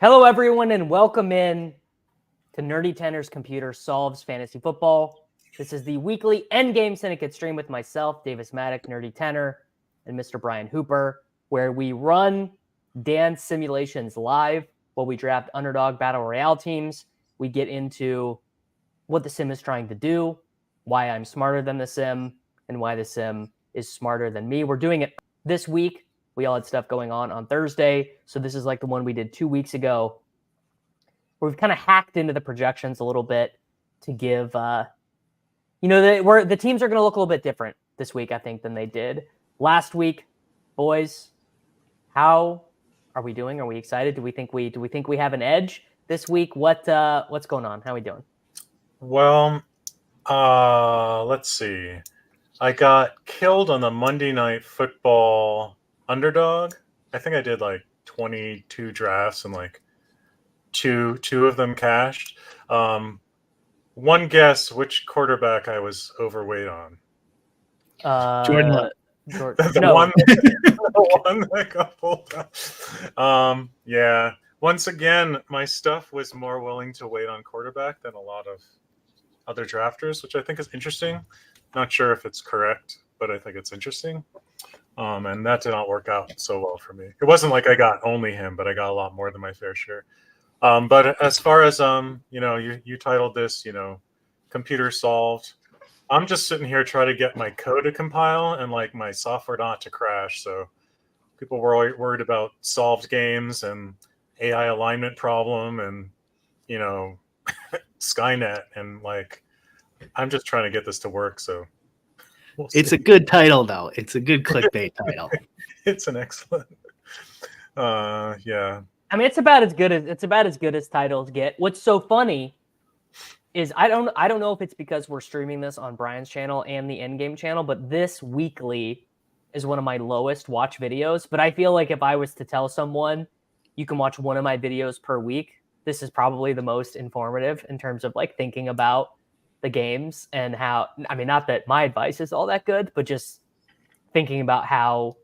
Hello, everyone, and welcome in to NerdyTenor's Computer Solves Fantasy Football. This is the weekly EndGame Syndicate stream with myself, Davis Mattek, NerdyTenor, and Mr. Brian Hooper, where we run Dan's simulations live while we draft Underdog Battle Royale teams. We get into what the sim is trying to do, why I'm smarter than the sim, and why the sim is smarter than me. We're doing it this week. We all had stuff going on Thursday, so this is like the one we did 2 weeks ago. We've kind of hacked into the projections a little bit to give, the teams are going to look a little bit different this week, I think, than they did last week. Boys, how are we doing? Are we excited? Do we think we have an edge this week? What's going on? How are we doing? Well, let's see. I got killed on the Monday Night Football underdog. I think I did like 22 drafts and like two of them cashed. One guess which quarterback I was overweight on. Jordan Love. No. One that got pulled out. Yeah. Once again, my stuff was more willing to wait on quarterback than a lot of other drafters, which I think is interesting. Not sure if it's correct, but I think it's interesting. And that did not work out so well for me. It wasn't like I got only him, but I got a lot more than my fair share. But as far as you titled this, computer solved. I'm just sitting here trying to get my code to compile and like my software not to crash. So people were worried about solved games and AI alignment problem and Skynet, and like I'm just trying to get this to work. So it's a good title, though. It's a good clickbait title. It's an excellent. Yeah. I mean, it's about as good as titles get. What's so funny is I don't know if it's because we're streaming this on Brian's channel and the Endgame channel, but this weekly is one of my lowest watch videos. But I feel like if I was to tell someone you can watch one of my videos per week, this is probably the most informative in terms of like thinking about the games and how, I mean, not that my advice is all that good, but just thinking about how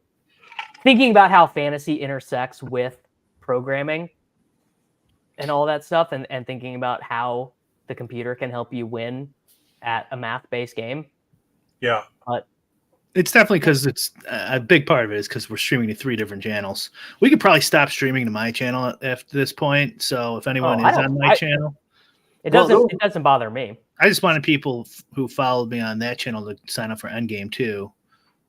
fantasy intersects with programming and all that stuff, and thinking about how the computer can help you win at a math-based game. Yeah. But it's definitely because it's a big part of it is because we're streaming to 3 different channels. We could probably stop streaming to my channel after this point. So if anyone is on my channel, it doesn't bother me. I just wanted people who followed me on that channel to sign up for Endgame too,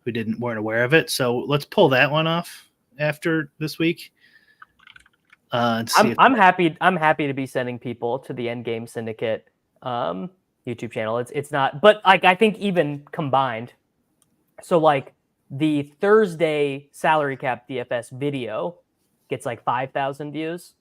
who weren't aware of it. So let's pull that one off after this week. I'm happy to be sending people to the Endgame Syndicate YouTube channel. It's not, but like I think even combined, so like the Thursday salary cap DFS video gets like 5,000 views,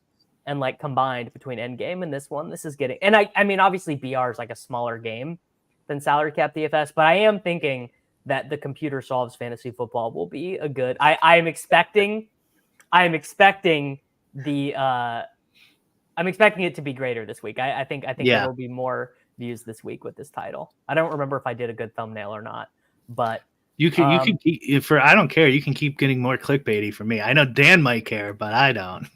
and like combined between Endgame and this one, this is getting, and I mean obviously BR is like a smaller game than salary cap DFS, but I am thinking that the computer solves fantasy football will be a good. I am expecting it to be greater this week. I think there will be more views this week with this title. I don't remember if I did a good thumbnail or not, but you can I don't care. You can keep getting more clickbaity for me. I know Dan might care, but I don't.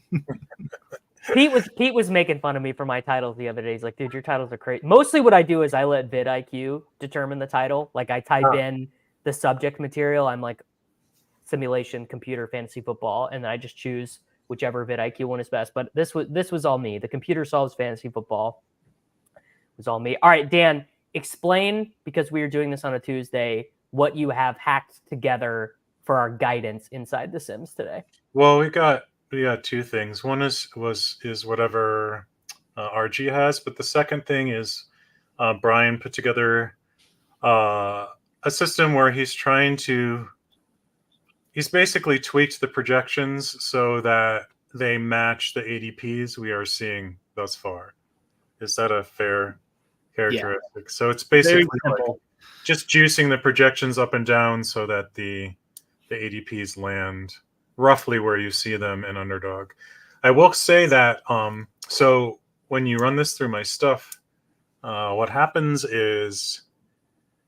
Pete was making fun of me for my titles the other day. He's like, dude, your titles are crazy. Mostly what I do is I let vidIQ determine the title. Like I type in the subject material. I'm like simulation, computer, fantasy football, and then I just choose whichever vidIQ one is best. But this was all me. The computer solves fantasy football was all me. All right, Dan, explain, because we are doing this on a Tuesday, what you have hacked together for our guidance inside The Sims today. Well, we got 2 things. One is whatever RG has, but the second thing is Brian put together a system where he's basically tweaked the projections so that they match the ADPs we are seeing thus far. Is that a fair characteristic? Yeah. So it's basically like just juicing the projections up and down so that the ADPs land roughly where you see them in Underdog. I will say that so when you run this through my stuff, what happens is,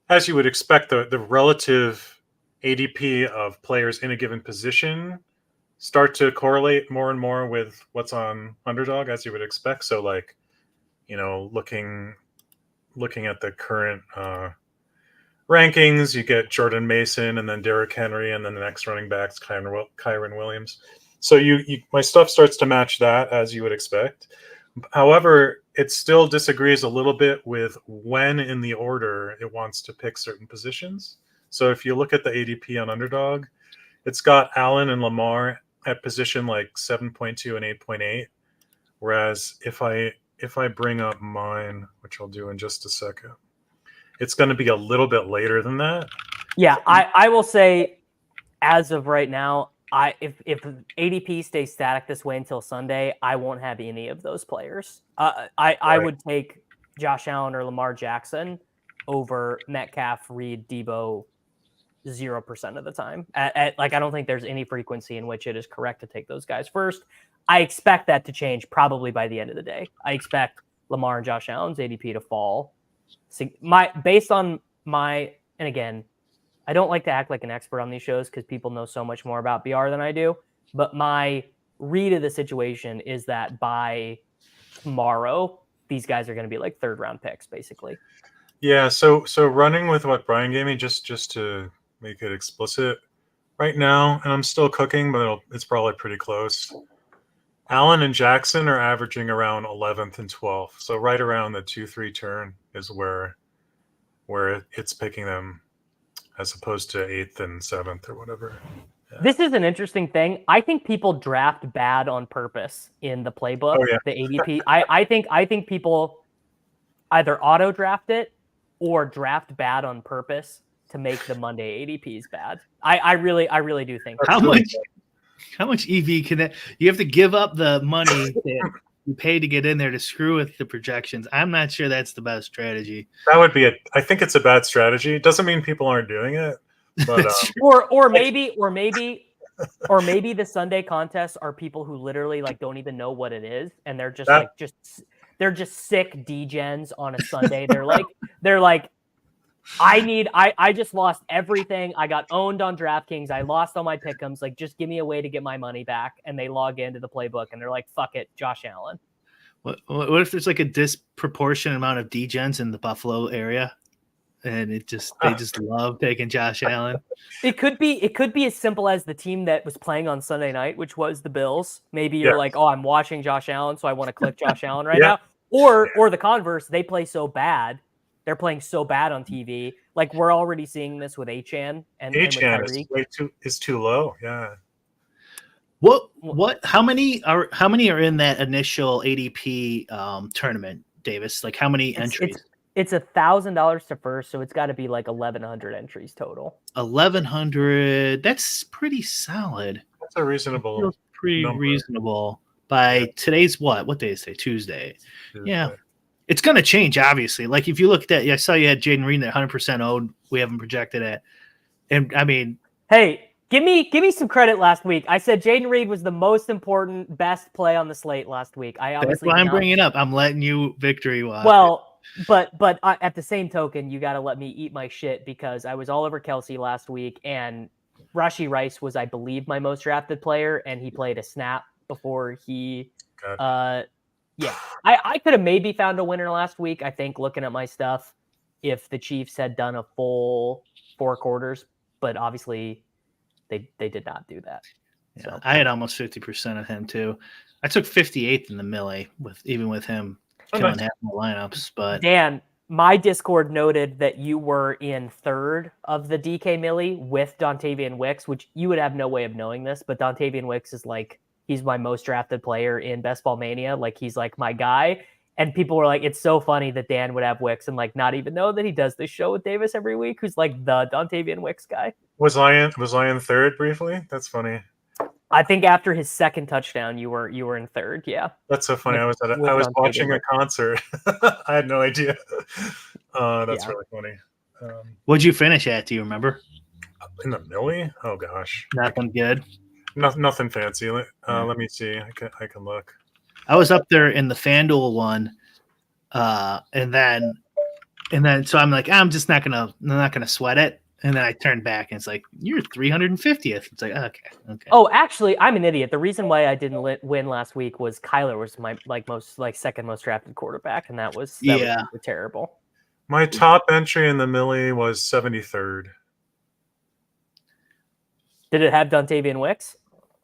as you would expect, the relative ADP of players in a given position start to correlate more and more with what's on Underdog, as you would expect. So like, looking at the current rankings, you get Jordan Mason and then Derrick Henry, and then the next running backs Kyron Williams. So my stuff starts to match that, as you would expect. However, it still disagrees a little bit with when in the order it wants to pick certain positions. So if you look at the ADP on Underdog, it's got Allen and Lamar at position like 7.2 and 8.8. Whereas if I bring up mine, which I'll do in just a second, it's going to be a little bit later than that. Yeah, I will say, as of right now, if ADP stays static this way until Sunday, I won't have any of those players. I would take Josh Allen or Lamar Jackson over Metcalf, Reid, Debo 0% of the time. I don't think there's any frequency in which it is correct to take those guys first. I expect that to change probably by the end of the day. I expect Lamar and Josh Allen's ADP to fall. Based on my, and again, I don't like to act like an expert on these shows because people know so much more about BR than I do. But my read of the situation is that by tomorrow, these guys are going to be like third round picks, basically. Yeah. So running with what Brian gave me, just to make it explicit right now, and I'm still cooking, but it's probably pretty close. Allen and Jackson are averaging around 11th and 12th. So right around the 2-3 turn is where it's picking them, as opposed to 8th and 7th or whatever. Yeah. This is an interesting thing. I think people draft bad on purpose in the playbook, the ADP. I think people either auto draft it or draft bad on purpose to make the Monday ADPs bad. I really do think How much EV can that? You have to give up the money that you pay to get in there to screw with the projections. I'm not sure that's the best strategy. That would be I think it's a bad strategy. It doesn't mean people aren't doing it, but or maybe the Sunday contests are people who literally like don't even know what it is, and they're just they're just sick degens on a Sunday. They're like. I just lost everything. I got owned on DraftKings. I lost all my pick'ems. Like, just give me a way to get my money back. And they log into the playbook and they're like, fuck it, Josh Allen. What if there's like a disproportionate amount of degens in the Buffalo area, and they just love taking Josh Allen? It could be as simple as the team that was playing on Sunday night, which was the Bills. Maybe you're like, oh, I'm watching Josh Allen, so I want to click Josh Allen right now. Or the converse, they play so bad. They're playing so bad on TV. Like, we're already seeing this with Achane and Achane is too low. Yeah. How many are in that initial ADP tournament, Davis? Like, how many entries? It's $1,000 to first, so it's got to be like 1,100 entries total. 1,100. That's pretty solid. That's a reasonable. Reasonable. By today's what day is today? Tuesday. Yeah. It's going to change, obviously. Like, if you look at that, I saw you had Jaden Reed at 100% owed. We haven't projected it. And, I mean... Hey, give me some credit last week. I said Jaden Reed was the most important, best play on the slate last week. That's why I'm bringing it up. I'm letting you victory walk. Well, but at the same token, you got to let me eat my shit, because I was all over Kelsey last week, and Rashee Rice was, I believe, my most drafted player, and he played a snap before he... Yeah, I could have maybe found a winner last week, I think, looking at my stuff, if the Chiefs had done a full 4 quarters, but obviously they did not do that. Yeah, so I had almost 50% of him too. I took 58th in the Millie even with him killing half my lineups. But Dan, my Discord noted that you were in 3rd of the DK Millie with Dontavian Wicks, which you would have no way of knowing this, but Dontavian Wicks is like, he's my most drafted player in Best Ball Mania. Like, he's like my guy. And people were like, it's so funny that Dan would have Wicks and like not even know that he does this show with Davis every week, who's like the Dontavian Wicks guy. Was I in 3rd briefly? That's funny. I think after his 2nd touchdown, you were in 3rd. Yeah. That's so funny. I was watching a concert. I had no idea. That's really funny. What'd you finish at? Do you remember? In the Millie? Oh gosh. Nothing good. Nothing fancy. Let me see. I can look. I was up there in the FanDuel one, and then so I'm like, I'm not gonna sweat it. And then I turned back and it's like, you're 350th. It's like, okay. Oh, actually, I'm an idiot. The reason why I didn't win last week was Kyler was my second most drafted quarterback, and that was super terrible. My top entry in the Millie was 73rd. Did it have Dontavian Wicks?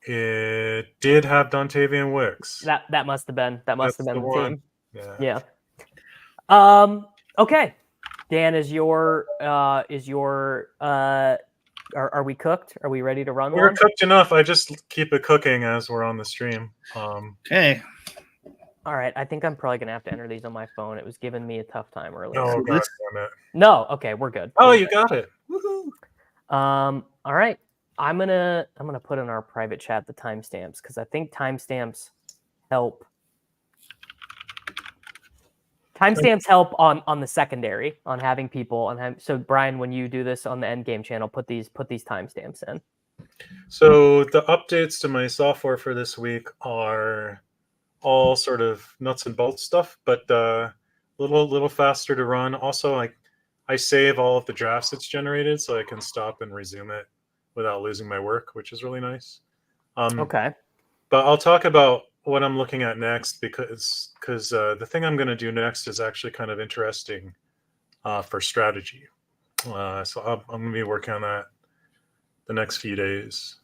It did have Dontavian Wicks. That must have been the team. Yeah. Okay. Dan, are we cooked? Are we ready to run? We're cooked enough. I just keep it cooking as we're on the stream. Okay. All right. I think I'm probably gonna have to enter these on my phone. It was giving me a tough time earlier. Oh, God damn it. No. Okay, we're good. Oh, you got it. Woohoo. All right. I'm gonna put in our private chat the timestamps because I think timestamps help. Timestamps help on the secondary, on having people so Brian, when you do this on the Endgame channel, put these timestamps in. So the updates to my software for this week are all sort of nuts and bolts stuff, but little faster to run. Also, I save all of the drafts it's generated, so I can stop and resume it without losing my work, which is really nice. Okay. But I'll talk about what I'm looking at next because the thing I'm going to do next is actually kind of interesting for strategy. So I'm going to be working on that the next few days.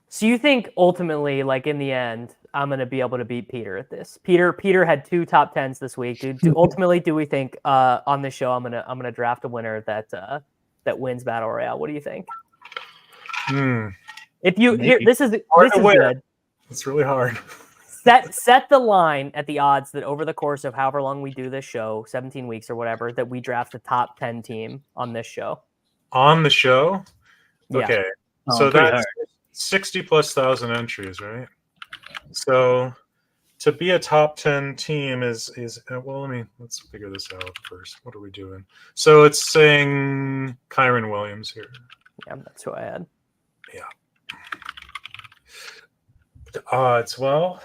So you think ultimately, in the end, I'm going to be able to beat Peter at this? Peter had 2 top 10s this week. Ultimately, do we think on this show I'm gonna draft a winner that wins Battle Royale? What do you think? If you this is good. It's really hard. Set the line at the odds that over the course of however long we do this show, 17 weeks or whatever, that we draft the top 10 team on this show. On the show? Yeah. Okay. So that's 60,000+ entries, right? So to be a top 10 team is well, let's figure this out first. What are we doing? So it's saying Kyron Williams here. Yeah, that's who I had. Yeah. The odds, well,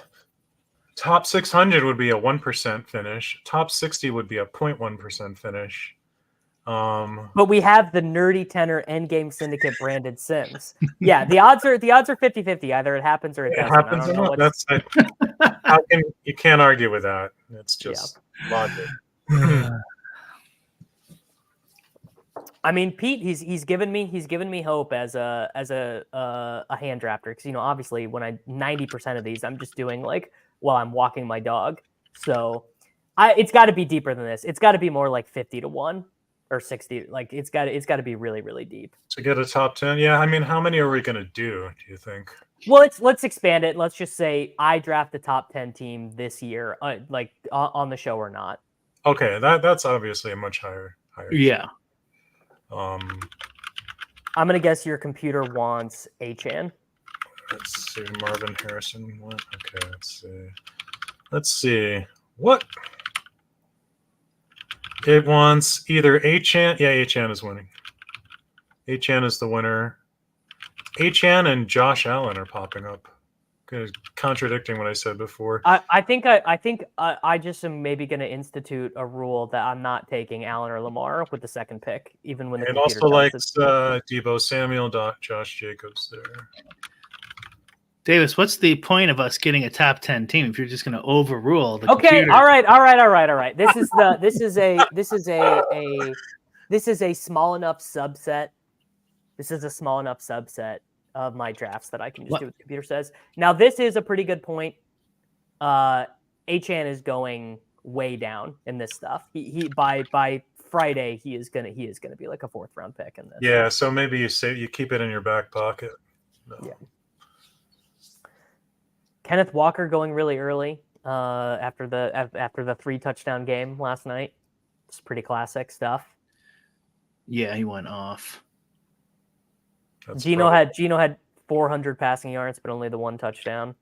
top 600 would be a 1% finish. Top 60 would be a 0.1% finish. But we have the NerdyTenor EndGame Syndicate branded Sims. Yeah, the odds are 50-50. Either it happens or it doesn't. Happens or not. You can't argue with that. It's just logic. I mean, Pete, he's given me hope as a hand drafter because obviously when 90% of these I'm just doing while I'm walking my dog. So it's got to be deeper than this. It's got to be more like 50-1 or 60. It's got to be really, really deep to get a top 10. Yeah, I mean, how many are we gonna do you think? Well, let's expand it. Let's just say I draft the top 10 team this year, on the show or not. Okay, that's obviously a much higher. Yeah. I'm gonna guess your computer wants Achan. Let's see. Marvin Harrison. What? Okay. Let's see. What? It wants either Achan. Yeah, Achan is winning. Achan is the winner. Achan and Josh Allen are popping up. Contradicting what I said before. I think I just am maybe going to institute a rule that I'm not taking Allen or Lamar with the second pick, even when the it also likes Debo Samuel, Josh Jacobs there. Davis, what's the point of us getting a top 10 team if you're just going to overrule the Okay, computer? all right. This is a small enough subset. This is a small enough subset of my drafts that I can just do what the computer says. Now, this is a pretty good point. Achan is going way down in this stuff. He by Friday he is gonna be like a 4th round pick in this. Yeah, so maybe you keep it in your back pocket. No. Yeah. Kenneth Walker going really early after the 3 touchdown game last night. It's pretty classic stuff. Yeah, he went off. Gino had 400 passing yards, but only the 1 touchdown.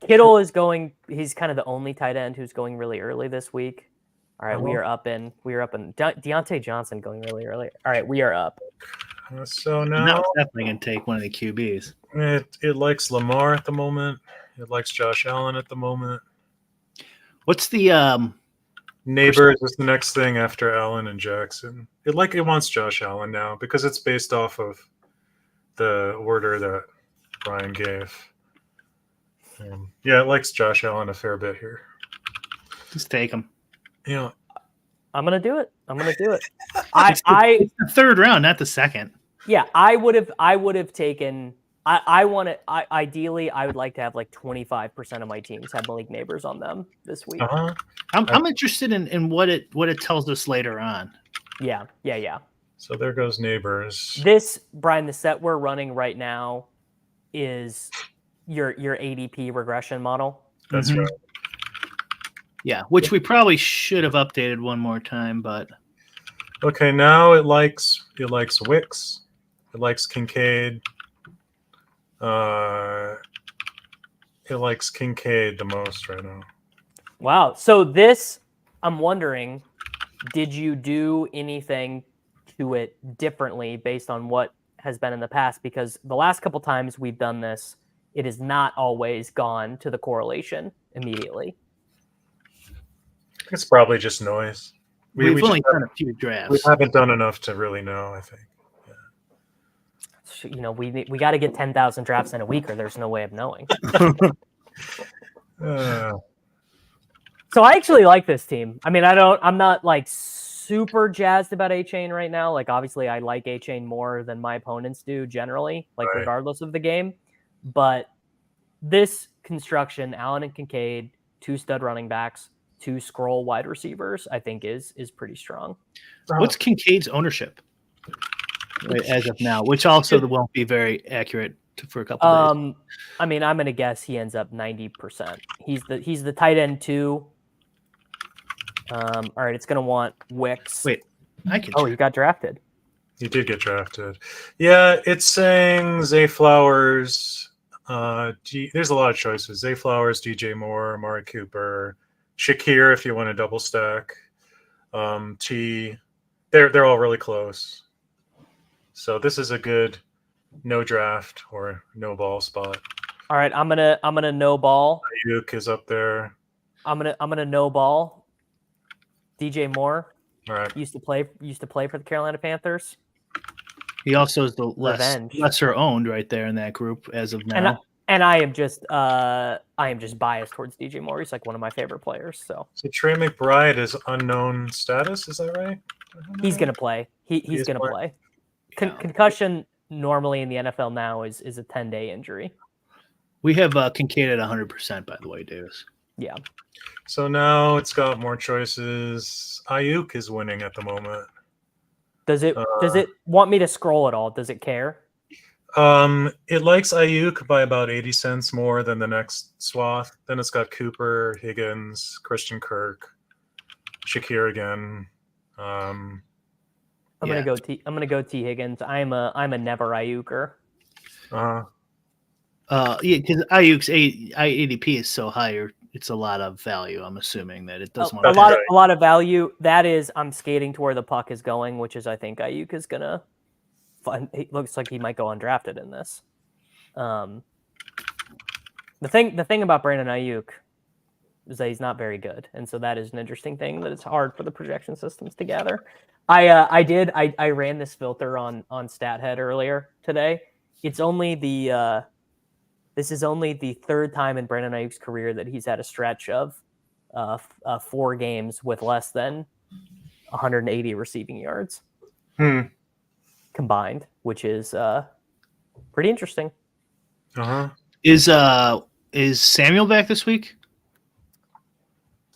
Kittle is going. He's kind of the only tight end who's going really early this week. All right, we are up in Deontay Johnson going really early. All right, we are up. So now No, it's definitely going to take one of the QBs. It likes Lamar at the moment. It likes Josh Allen at the moment. What's the Neighbors is the next thing after Allen and Jackson. It wants Josh Allen now because it's based off of the order that Brian gave. Yeah, it likes Josh Allen a fair bit here. Just take him. Yeah, I'm gonna do it. It's the third round, not the second. Yeah, I would have taken. I want to. Ideally, I would like to have like 25% of my teams have Malik Neighbors on them this week. I'm interested in what it tells us later on. Yeah. So there goes Neighbors. This, Brian, the set we're running right now is your ADP regression model. That's right. Yeah, which we probably should have updated one more time, but okay, now it likes Wicks, it likes Kincaid. It likes Kincaid the most right now. Wow. So this, I'm wondering, did you do anything to it differently based on what has been in the past? Because the last couple times we've done this, it has not always gone to the correlation immediately. It's probably just noise. We've only done a few drafts. We haven't done enough to really know, I think. You know, we got to get 10,000 drafts in a week, or there's no way of knowing. So I actually like this team. I mean, I'm not like super jazzed about A-Chain right now. Like, obviously, I like A-Chain more than my opponents do generally, like regardless of the game. But this construction, Allen and Kincaid, 2 stud running backs, 2 scroll wide receivers, I think is pretty strong. What's Kincaid's ownership as of now? Which also won't be very accurate for a couple of days. I mean, I'm gonna guess he ends up 90%. He's the tight end 2. All right, it's gonna want Wicks. Wait, he got drafted. He did get drafted. Yeah, it's saying Zay Flowers. There's a lot of choices. Zay Flowers, DJ Moore, Amari Cooper, Shakir if you want to double stack. T. They're all really close. So this is a good no draft or no ball spot. All right, I'm gonna no ball. Ayuk is up there. I'm gonna no ball. DJ Moore. All right. Used to play for the Carolina Panthers. He also is the lesser owned right there in that group as of now. And I am just biased towards DJ Moore. He's like one of my favorite players. So Trey McBride is unknown status. Is that right? He's gonna play. He's gonna play. Concussion normally in the NFL now is a 10-day injury. We have Kincaid at 100%, by the way, Davis. Yeah. So now it's got more choices. Ayuk is winning at the moment. Does it want me to scroll at all? Does it care? It likes Ayuk by about 80 cents more than the next swath. Then it's got Cooper, Higgins, Christian Kirk, Shakir again. I'm gonna go T Higgins. I'm a never Ayuker. Yeah, because Ayuk's ADP is so high, it's a lot of value. I'm assuming that it doesn't want a lot of value. That is, I'm skating to where the puck is going, which is I think Ayuk is gonna. It looks like he might go undrafted in this. The thing about Brandon Ayuk is that he's not very good, and so that is an interesting thing that it's hard for the projection systems to gather. I ran this filter on StatHead earlier today. It's only this is only the 3rd time in Brandon Ayuk's career that he's had a stretch of 4 games with less than 180 receiving yards combined, which is pretty interesting. Is Samuel back this week?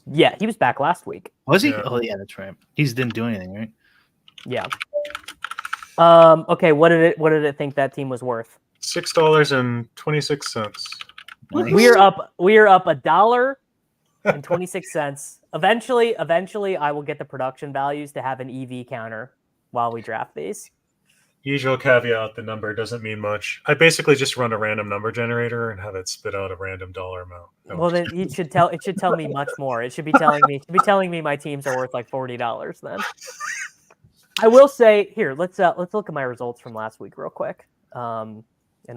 Yeah, he was back last week. Was he? Yeah. Oh yeah, that's right. He didn't do anything, right? Yeah. Okay, what did it think that team was worth? $6.26. Nice. We are up $1.26. Eventually I will get the production values to have an EV counter while we draft these. Usual caveat, the number doesn't mean much. I basically just run a random number generator and have it spit out a random dollar amount. Well, then it should tell me much more. It should be telling me my teams are worth like $40 then. I will say here, let's look at my results from last week real quick. And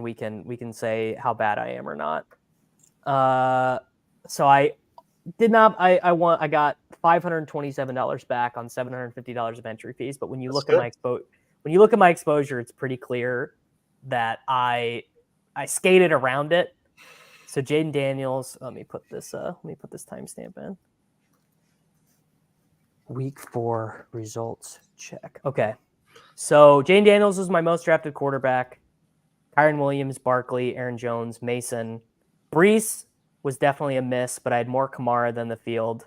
we can say how bad I am or not. So I got $527 back on $750 of entry fees. But when you look good. at my exposure, it's pretty clear that I skated around it. So Jaden Daniels, let me put this timestamp in. Week 4 results check. Okay. So Jaden Daniels was my most drafted quarterback. Kyron Williams, Barkley, Aaron Jones, Mason. Brees was definitely a miss, but I had more Kamara than the field.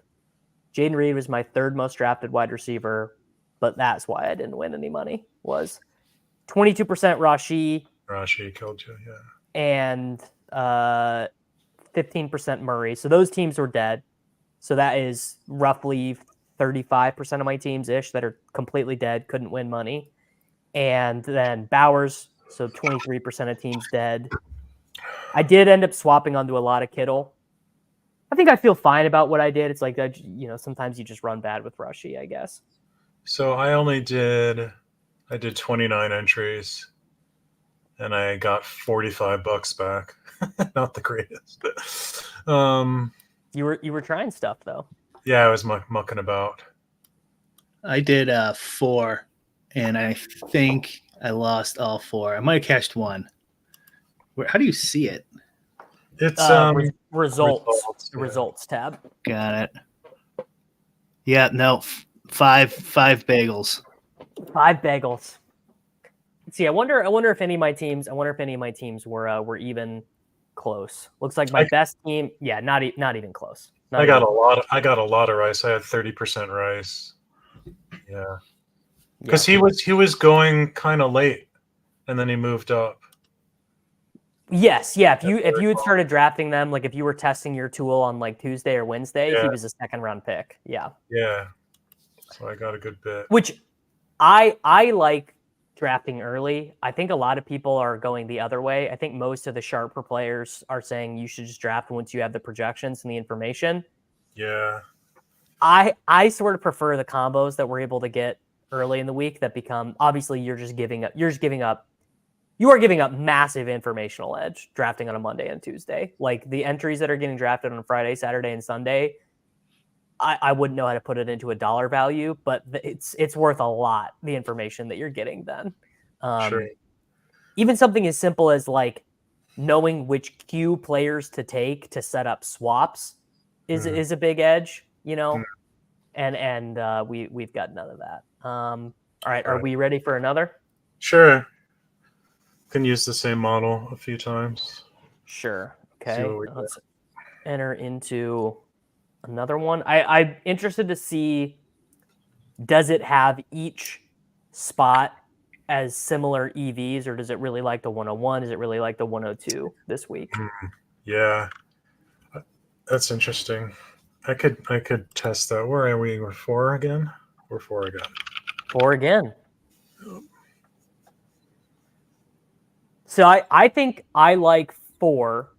Jaden Reed was my 3rd most drafted wide receiver, but that's why I didn't win any money. Was 22% Rashi. Rashi killed you, yeah. And 15% Murray. So those teams were dead. So that is roughly 35% of my teams-ish that are completely dead, couldn't win money. And then Bowers, so 23% of teams dead. I did end up swapping onto a lot of Kittle. I think I feel fine about what I did. It's like, sometimes you just run bad with Rushy, I guess. So I did 29 entries, and I got $45 back. Not the greatest. You were trying stuff though. Yeah, I was mucking about. I did 4, and I think I lost all 4. I might have cashed 1. How do you see it? It's results. The results tab. Got it. Yeah, no, 5 bagels. 5 bagels. Let's see. I wonder if any of my teams were even close. Looks like my best team. Yeah, not even close. I got a lot of rice. I had 30% rice. Yeah. Because he was going kind of late, and then he moved up. Yes, yeah. If you had started drafting them, like if you were testing your tool on like Tuesday or Wednesday, he was a 2nd round pick. Yeah. Yeah. So I got a good bit. Which I like drafting early. I think a lot of people are going the other way. I think most of the sharper players are saying you should just draft once you have the projections and the information. Yeah. I sort of prefer the combos that we're able to get early in the week that become, obviously you are giving up massive informational edge drafting on a Monday and Tuesday. Like the entries that are getting drafted on Friday, Saturday, and Sunday, I wouldn't know how to put it into a dollar value, but it's worth a lot, the information that you're getting then. Sure. Even something as simple as like knowing which queue players to take to set up swaps is a big edge, you know? And we've got none of that. All right. Are we ready for another? Sure. Can use the same model a few times. Sure. Okay. Let's enter into another one. I'm interested to see, does it have each spot as similar EVs, or does it really like the 101? Does it really like the 102 this week? Yeah. That's interesting. I could test that. Where are we? We're 4 again? We're 4 again. 4 again. So I think I like 4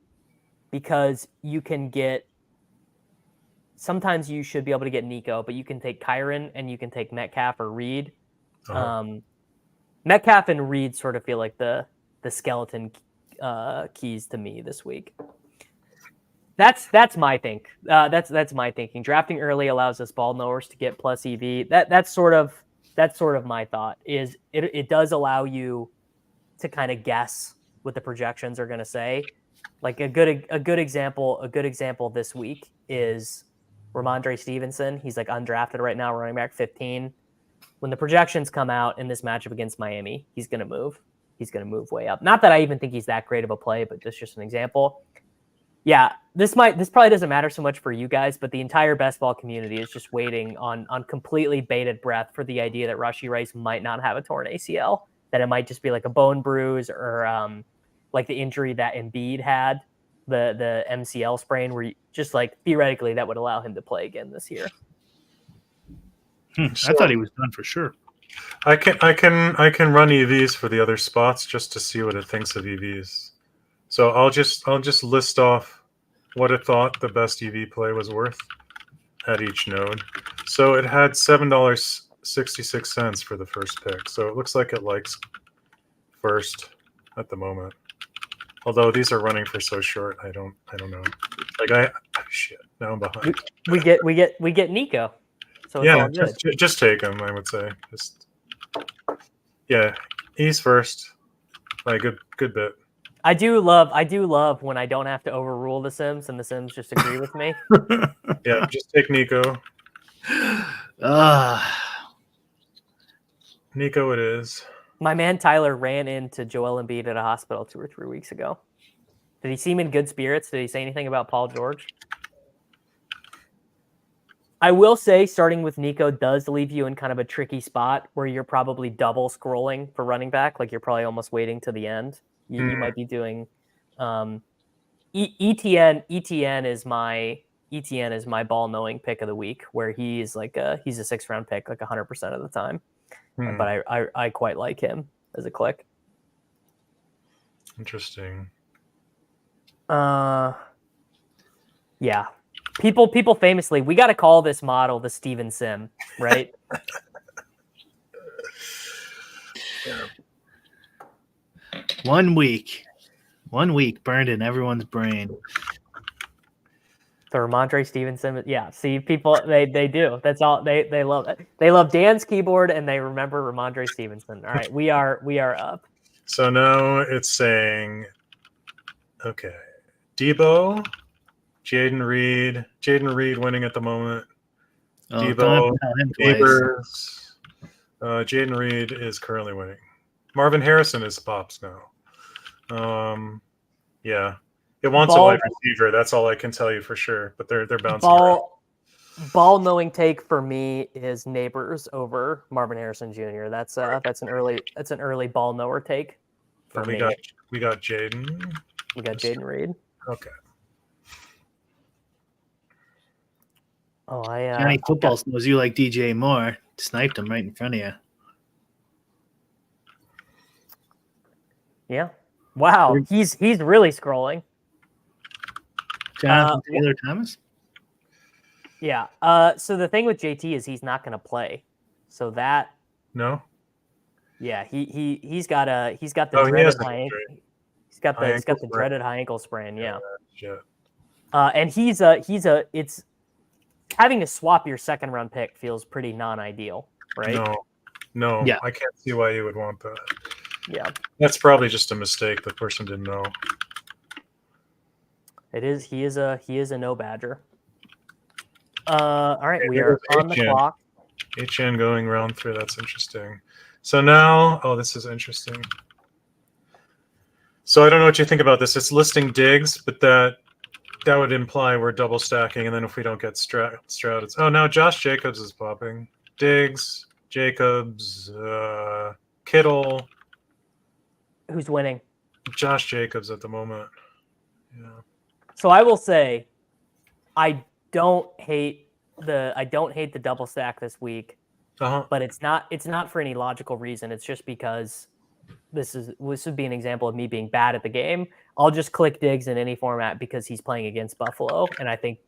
because you can get, sometimes you should be able to get Nico, but you can take Kyron and you can take Metcalf or Reid. Metcalf and Reid sort of feel like the skeleton keys to me this week. That's my think. That's my thinking. Drafting early allows us ball knowers to get plus EV. That's sort of my thought. Is it does allow you to kind of guess what the projections are going to say. Like a good example this week is Ramondre Stevenson. He's like undrafted right now, running back 15. When the projections come out in this matchup against Miami, he's going to move. He's going to move way up. Not that I even think he's that great of a play, but that's just an example. Yeah, this probably doesn't matter so much for you guys, but the entire best ball community is just waiting on completely bated breath for the idea that Rashee Rice might not have a torn ACL, that it might just be like a bone bruise or like the injury that Embiid had, the MCL sprain, where just like theoretically that would allow him to play again this year. I thought he was done for sure. I can run EVs for the other spots just to see what it thinks of EVs. So I'll just list off what it thought the best EV play was worth at each node. So it had $7.66 for the first pick. So it looks like it likes first at the moment. Although these are running for so short, I don't know. Like shit. Now I'm behind. We get Nico. So it's all yeah, good. just take him. I would say he's first by a good bit. I do love when I don't have to overrule the Sims and the Sims just agree with me. Yeah, just take Nico. Nico it is. My man Tyler ran into Joel Embiid at a hospital 2 or 3 weeks ago. Did he seem in good spirits? Did he say anything about Paul George? I will say starting with Nico does leave you in kind of a tricky spot where you're probably double scrolling for running back. Like you're probably almost waiting to the end. You might be doing ETN is my ball knowing pick of the week, where he's a 6th round pick like 100% of the time. But I quite like him as a click. Interesting. Yeah. People famously, we got to call this model the Steven Sim, right? Yeah. 1 week burned in everyone's brain. The Ramondre Stevenson, yeah. See, people they do. That's all they love. They love Dan's keyboard and they remember Ramondre Stevenson. All right, we are up. So now it's saying, okay, Debo, Jaden Reed winning at the moment. Debo, Neighbors, Jaden Reed is currently winning. Marvin Harrison is pops now. Yeah. It wants a wide receiver. That's all I can tell you for sure. But they're bouncing around. Ball knowing take for me is Neighbors over Marvin Harrison Jr. That's an early ball knower take for me. We got Jaden. We got Jaden Reed. Okay. Johnny Football knows you like DJ Moore. Sniped him right in front of you. Yeah. Wow. He's really scrolling. Jonathan Taylor Thomas? Yeah. So the thing with JT is he's not going to play. So that. No. Yeah. He's got the dreaded high ankle. He's got the dreaded high ankle sprain. Yeah. And it's having to swap your 2nd round pick feels pretty non-ideal, right? No. Yeah. I can't see why you would want that. Yeah. That's probably just a mistake. The person didn't know. It is. He is a no badger. All right, we are on the clock. HN going round 3. That's interesting. So now, this is interesting. So I don't know what you think about this. It's listing digs, but that would imply we're double stacking, and then if we don't get Stroud, it's now Josh Jacobs is popping. Diggs, Jacobs, Kittle. Who's winning? Josh Jacobs at the moment. Yeah. So I will say, I don't hate the double stack this week, but it's not for any logical reason. It's just because this would be an example of me being bad at the game. I'll just click Diggs in any format because he's playing against Buffalo, and I think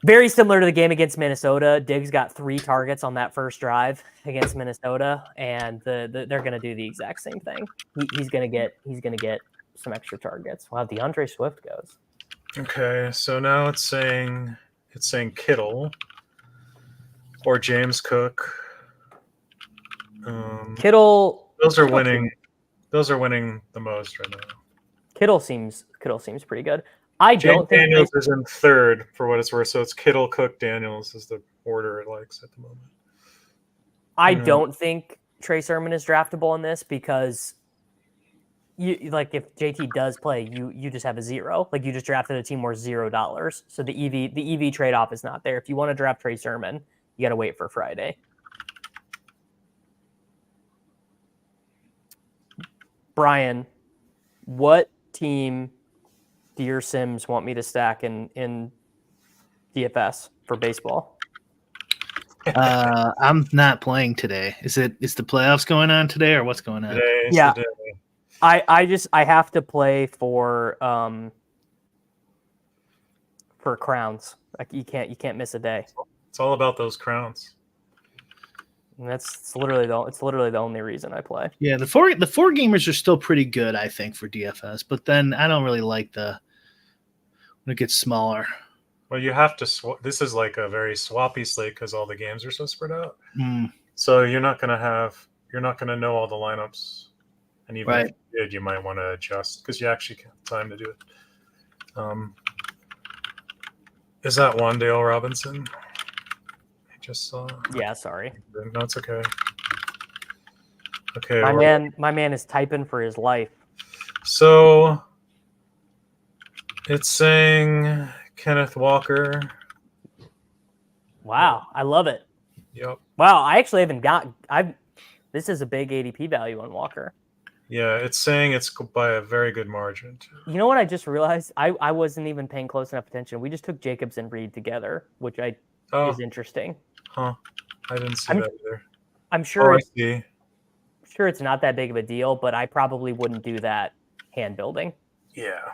very similar to the game against Minnesota, Diggs got 3 targets on that first drive against Minnesota, and they're going to do the exact same thing. He's going to get some extra targets. Wow, DeAndre Swift goes. Okay, so now it's saying Kittle or James Cook. Kittle. Those are winning the most right now. Kittle seems pretty good. I don't think Daniels is in 3rd for what it's worth. So it's Kittle, Cook, Daniels is the order it likes at the moment. I don't think Trey Sermon is draftable in this because you like if JT does play, you just have a 0. Like you just drafted a team worth $0. So the EV trade off is not there. If you want to draft Trey Sermon, you got to wait for Friday. Brian, what team do your Sims want me to stack in DFS for baseball? I'm not playing today. Is the playoffs going on today or what's going on? Today. I have to play for crowns. Like you can't miss a day. It's all about those crowns. And it's literally the only reason I play. Yeah, the four gamers are still pretty good, I think, for DFS. But then I don't really like when it gets smaller. Well, you have to. This is like a very swappy slate because all the games are so spread out. Mm, So you're not gonna know all the lineups, and even if right. you did, you might want to adjust because you actually have time to do it. Is that Wandale Robinson? I just saw. Yeah, sorry. No, it's okay. Okay, My man is typing for his life. So it's saying Kenneth Walker. Wow, I love it. Yep. Wow, I actually haven't got. This is a big ADP value on Walker. Yeah, it's saying it's by a very good margin. Too. You know what I just realized? I wasn't even paying close enough attention. We just took Jacobs and Reid together, which is interesting. Huh. I didn't see that either. I'm sure. I see. Sure, it's not that big of a deal, but I probably wouldn't do that hand building. Yeah.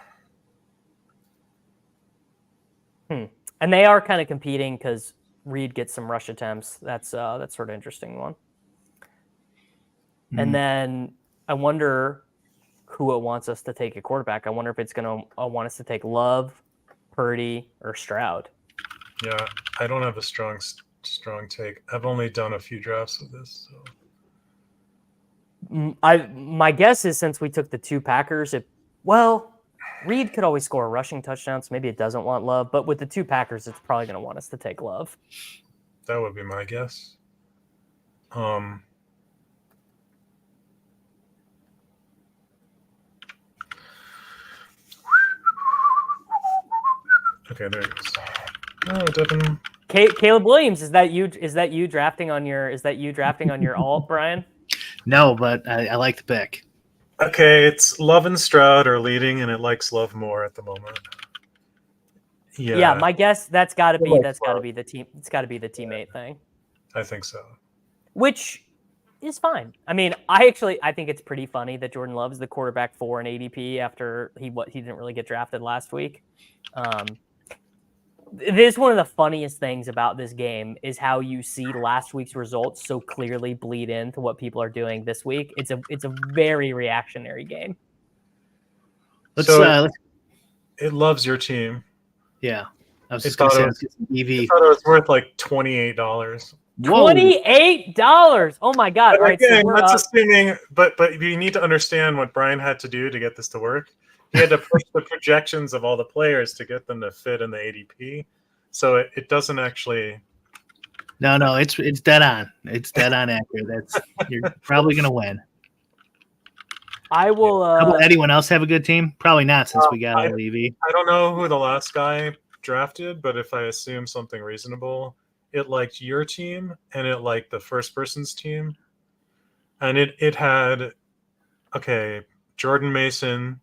And they are kind of competing because Reid gets some rush attempts. That's sort of interesting one. And then I wonder who it wants us to take a quarterback. I wonder if it's going to want us to take Love, Purdy, or Stroud. Yeah, I don't have a strong take. I've only done a few drafts of this. So. My guess is since we took the 2 Packers, Reid could always score a rushing touchdown, so maybe it doesn't want Love. But with the 2 Packers, it's probably going to want us to take Love. That would be my guess. Okay, there it goes. Oh, it doesn't. Caleb Williams, is that you drafting on your alt, Brian? No, but I like the pick. Okay, it's Love and Stroud are leading, and it likes Love more at the moment. Yeah, my guess that's got to be the team. It's got to be the teammate thing. I think so. Which is fine. I mean, I think it's pretty funny that Jordan Love is the quarterback 4 in ADP after he didn't really get drafted last week. This is one of the funniest things about this game is how you see last week's results so clearly bleed into what people are doing this week. It's a very reactionary game. It loves your team. Yeah, I was just going to say I thought it was worth like $28. $28! Oh my god! But all right, again, so that's assuming. But you need to understand what Brian had to do to get this to work. He had to push the projections of all the players to get them to fit in the ADP. So it doesn't actually. No, it's dead on. It's dead on accurate. You're probably gonna win. I will. Will anyone else have a good team? Probably not, since we got Levy. I don't know who the last guy drafted, but if I assume something reasonable, it liked your team and it liked the first person's team, and it had Jordan Mason,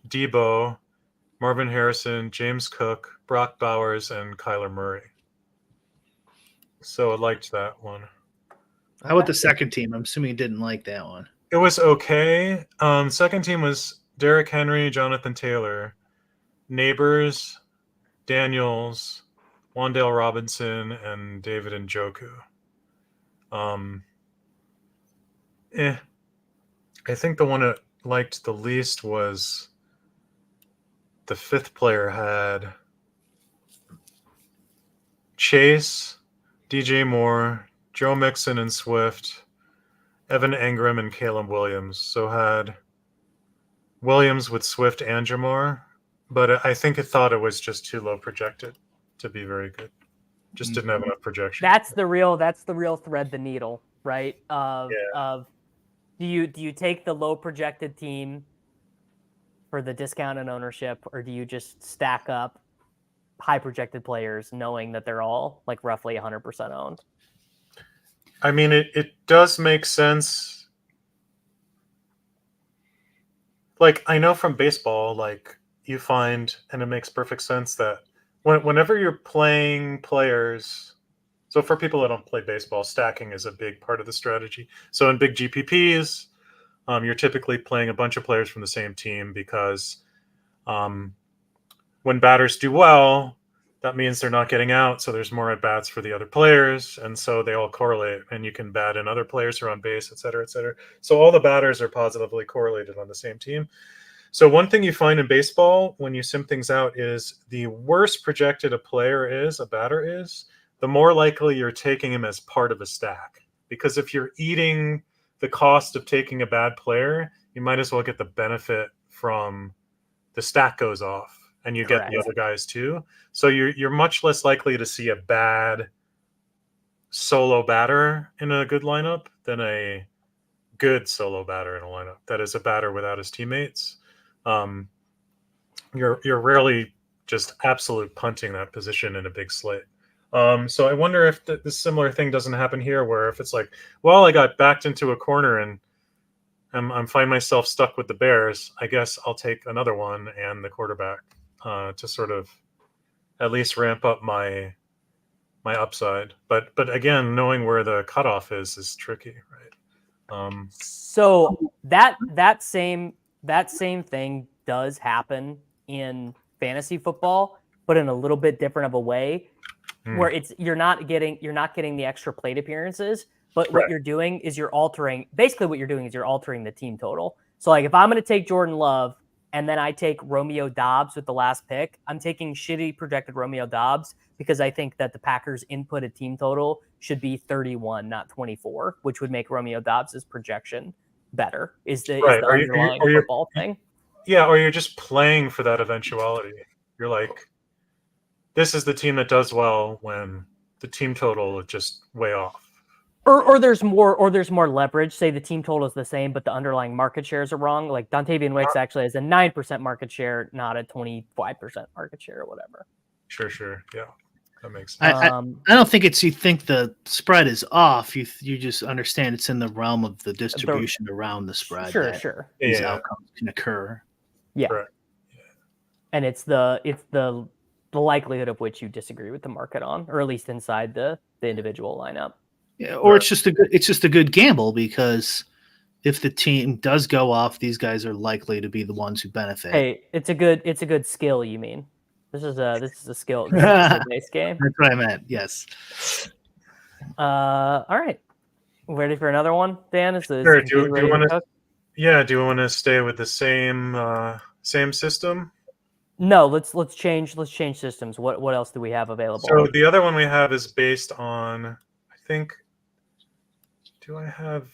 Debo, Marvin Harrison, James Cook, Brock Bowers, and Kyler Murray. So I liked that one. How about the second team? I'm assuming you didn't like that one. It was okay. Second team was Derrick Henry, Jonathan Taylor, Neighbors, Daniels, Wandale Robinson, and David Njoku. I think the one I liked the least was the fifth player had Chase, DJ Moore, Joe Mixon and Swift, Evan Engram, and Caleb Williams. So had Williams with Swift and Jamar, but I think it thought it was just too low projected to be very good. Just didn't have enough projection. That's the real thread the needle, right? Of do you take the low projected team for the discount and ownership, or do you just stack up high projected players knowing that they're all like roughly 100% owned? I mean, it does make sense. Like, I know from baseball, like you find, and it makes perfect sense that whenever you're playing players, so for people that don't play baseball, stacking is a big part of the strategy. So in big GPPs, you're typically playing a bunch of players from the same team because when batters do well, that means they're not getting out, so there's more at-bats for the other players, and so they all correlate, and you can bat in other players who are on base, et cetera, et cetera. So all the batters are positively correlated on the same team. So one thing you find in baseball when you sim things out is the worse projected a batter is, the more likely you're taking him as part of a stack. Because if you're eating the cost of taking a bad player, you might as well get the benefit from the stack goes off and you get the other guys too. So you're much less likely to see a bad solo batter in a good lineup than a good solo batter in a lineup that is a batter without his teammates. You're rarely just absolute punting that position in a big slate. So I wonder if this similar thing doesn't happen here, where if it's like, well, I got backed into a corner and I'm find myself stuck with the Bears, I guess I'll take another one and the quarterback to sort of at least ramp up my upside. But again, knowing where the cutoff is tricky, right? So that same thing does happen in fantasy football, but in a little bit different of a way, where you're not getting the extra plate appearances, but what you're doing is you're altering the team total. So like if I'm going to take Jordan Love and then I take Romeo Dobbs with the last pick, I'm taking shitty projected Romeo Dobbs because I think that the Packers inputted team total should be 31, not 24, which would make Romeo Dobbs' projection better. Is the underlying football thing. Yeah, or you're just playing for that eventuality. You're like, this is the team that does well when the team total is just way off. Or there's more leverage. Say the team total is the same, but the underlying market shares are wrong. Like Dontavian Wicks actually has a 9% market share, not a 25% market share or whatever. Sure. Yeah, that makes sense. I don't think you think the spread is off. You just understand it's in the realm of the distribution around the spread. Sure. These outcomes can occur. Yeah. Right. And it's the likelihood of which you disagree with the market on, or at least inside the individual lineup. Yeah, or it's just a good gamble, because if the team does go off, these guys are likely to be the ones who benefit. Hey, it's a good skill. You mean this is a skill based game? That's what I meant. Yes. All right. Ready for another one, Dan? Sure. Do you want to? Yeah. Do you want to stay with the same system? No. Let's change systems. What else do we have available? So the other one we have is based on, I think. Do I have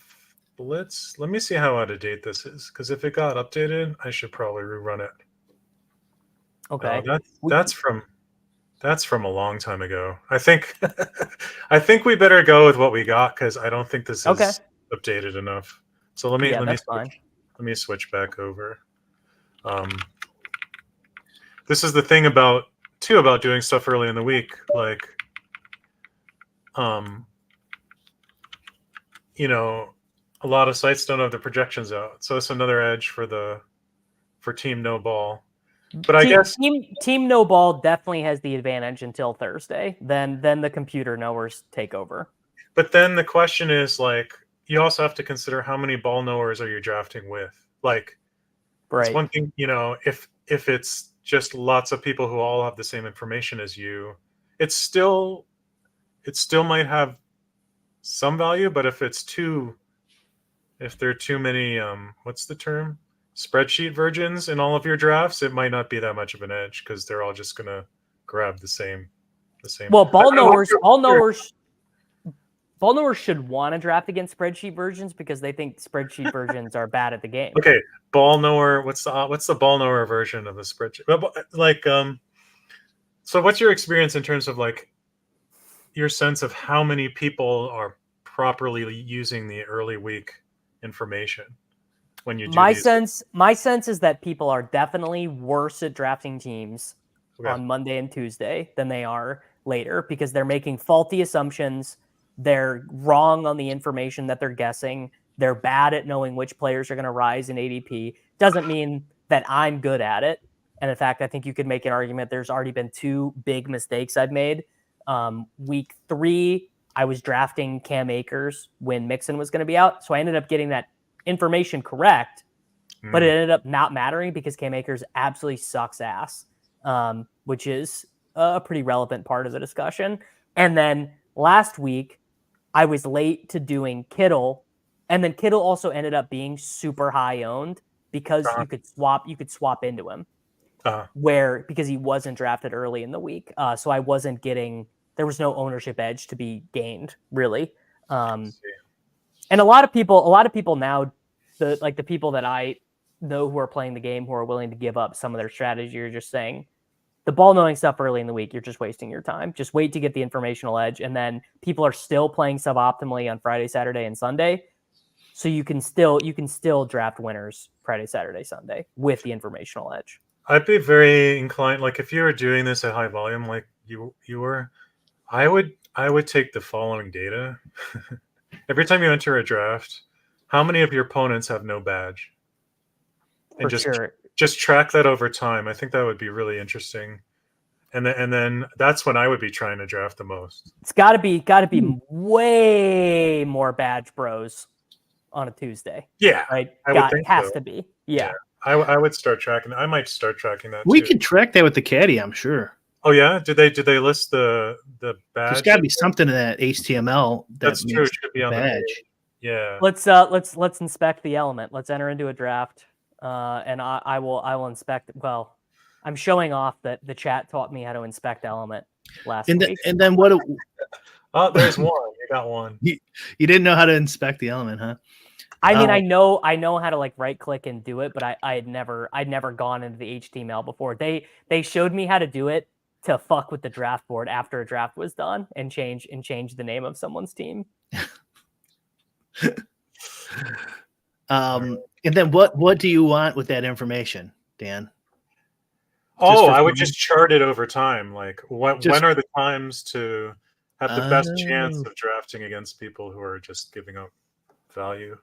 Blitz? Let me see how out of date this is, because if it got updated, I should probably rerun it. Okay. That's from a long time ago. I think we better go with what we got, because I don't think this is updated enough. So let me switch back over. This is the thing about doing stuff early in the week, like a lot of sites don't have the projections out, so it's another edge for Team No Ball. But I guess Team No Ball definitely has the advantage until Thursday. Then the computer knowers take over. But then the question is, like, you also have to consider how many ball knowers are you drafting with. Like, it's one thing, if it's just lots of people who all have the same information as you, it still might have some value. But if there are too many, what's the term? Spreadsheet virgins in all of your drafts, it might not be that much of an edge, because they're all just gonna grab the same. Well, ball knowers should want to draft against spreadsheet versions, because they think spreadsheet versions are bad at the game. Okay, ball knower. What's the ball knower version of the spreadsheet? Like, so what's your experience in terms of, like, your sense of how many people are properly using the early week information when you do my sense is that people are definitely worse at drafting teams on Monday and Tuesday than they are later, because they're making faulty assumptions. They're wrong on the information that they're guessing. They're bad at knowing which players are going to rise in ADP. Doesn't mean that I'm good at it. And in fact, I think you could make an argument. There's already been 2 big mistakes I've made. Week 3, I was drafting Cam Akers when Mixon was going to be out. So I ended up getting that information correct, but it ended up not mattering because Cam Akers absolutely sucks ass, which is a pretty relevant part of the discussion. And then last week, I was late to doing Kittle, and then Kittle also ended up being super high owned. because you could swap into him. Because he wasn't drafted early in the week. So I wasn't getting, there was no ownership edge to be gained, really. And a lot of people now, the people that I know who are playing the game, who are willing to give up some of their strategy, are just saying, the ball knowing stuff early in the week, you're just wasting your time. Just wait to get the informational edge. And then people are still playing suboptimally on Friday, Saturday, and Sunday. So you can still draft winners Friday, Saturday, Sunday with the informational edge. I'd be very inclined, like if you were doing this at high volume, like you were, I would take the following data. Every time you enter a draft, how many of your opponents have no badge? And just track that over time. I think that would be really interesting. And then that's when I would be trying to draft the most. It's got to be way more badge bros on a Tuesday. Yeah, right. It has to be. Yeah. I would start tracking. I might start tracking that. We could track that with the caddy, I'm sure. Oh yeah, did they list the badge? There's got to be something in that HTML that's true. It should be on badge. the page. Yeah. Let's inspect the element. Let's enter into a draft, and I will inspect. Well, I'm showing off that the chat taught me how to inspect element last week. And then what? Oh, there's one. You got one. You didn't know how to inspect the element, huh? I mean, I know how to like right click and do it, but I'd never gone into the HTML before. They showed me how to do it to fuck with the draft board after a draft was done and change the name of someone's team. And then what do you want with that information, Dan? I would just chart it over time. Like when are the times to have the best chance of drafting against people who are just giving up value?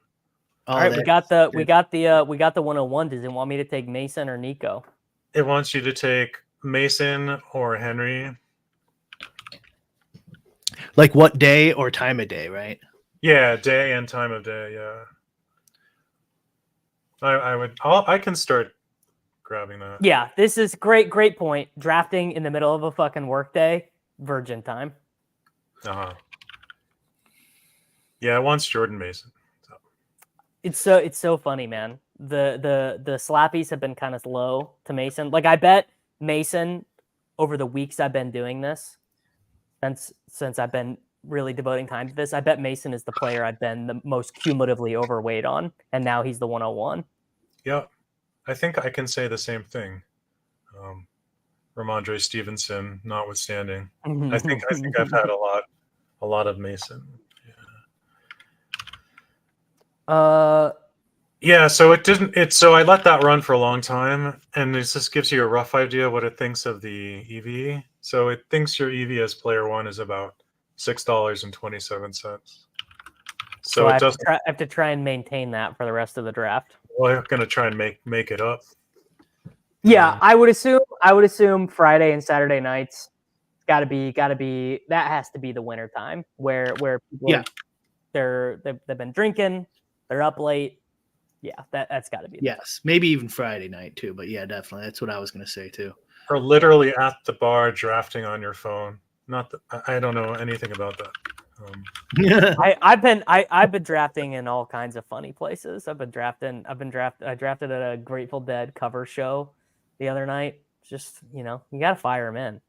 All right, we got the 101. Does it want me to take Mason or Nico? It wants you to take Mason or Henry. Like what day or time of day, right? Yeah, day and time of day. Yeah. I can start grabbing that. Yeah, this is great point. Drafting in the middle of a fucking workday, virgin time. Yeah, it wants Jordan Mason. So. It's so funny, man. The slappies have been kind of low to Mason. Like I bet Mason over the weeks I've been doing this, since I've been really devoting time to this, I bet Mason is the player I've been the most cumulatively overweight on, and now he's the 101. Yeah, I think I can say the same thing. Ramondre Stevenson notwithstanding, I think I've had a lot of Mason. Yeah, so it didn't. So I let that run for a long time, and this just gives you a rough idea what it thinks of the EV. So it thinks your EV as player one is about $6.27. So I it doesn't. I have to try and maintain that for the rest of the draft. Well, I'm gonna try and make it up. Yeah, I would assume Friday and Saturday nights gotta be that has to be the winter time where people they've been drinking, they're up late. Yeah, that's got to be. Yes, maybe even Friday night too. But yeah, definitely, that's what I was going to say too. Or literally at the bar drafting on your phone. Not that I don't know anything about that. I've been drafting in all kinds of funny places. I drafted at a Grateful Dead cover show the other night. Just you got to fire him in.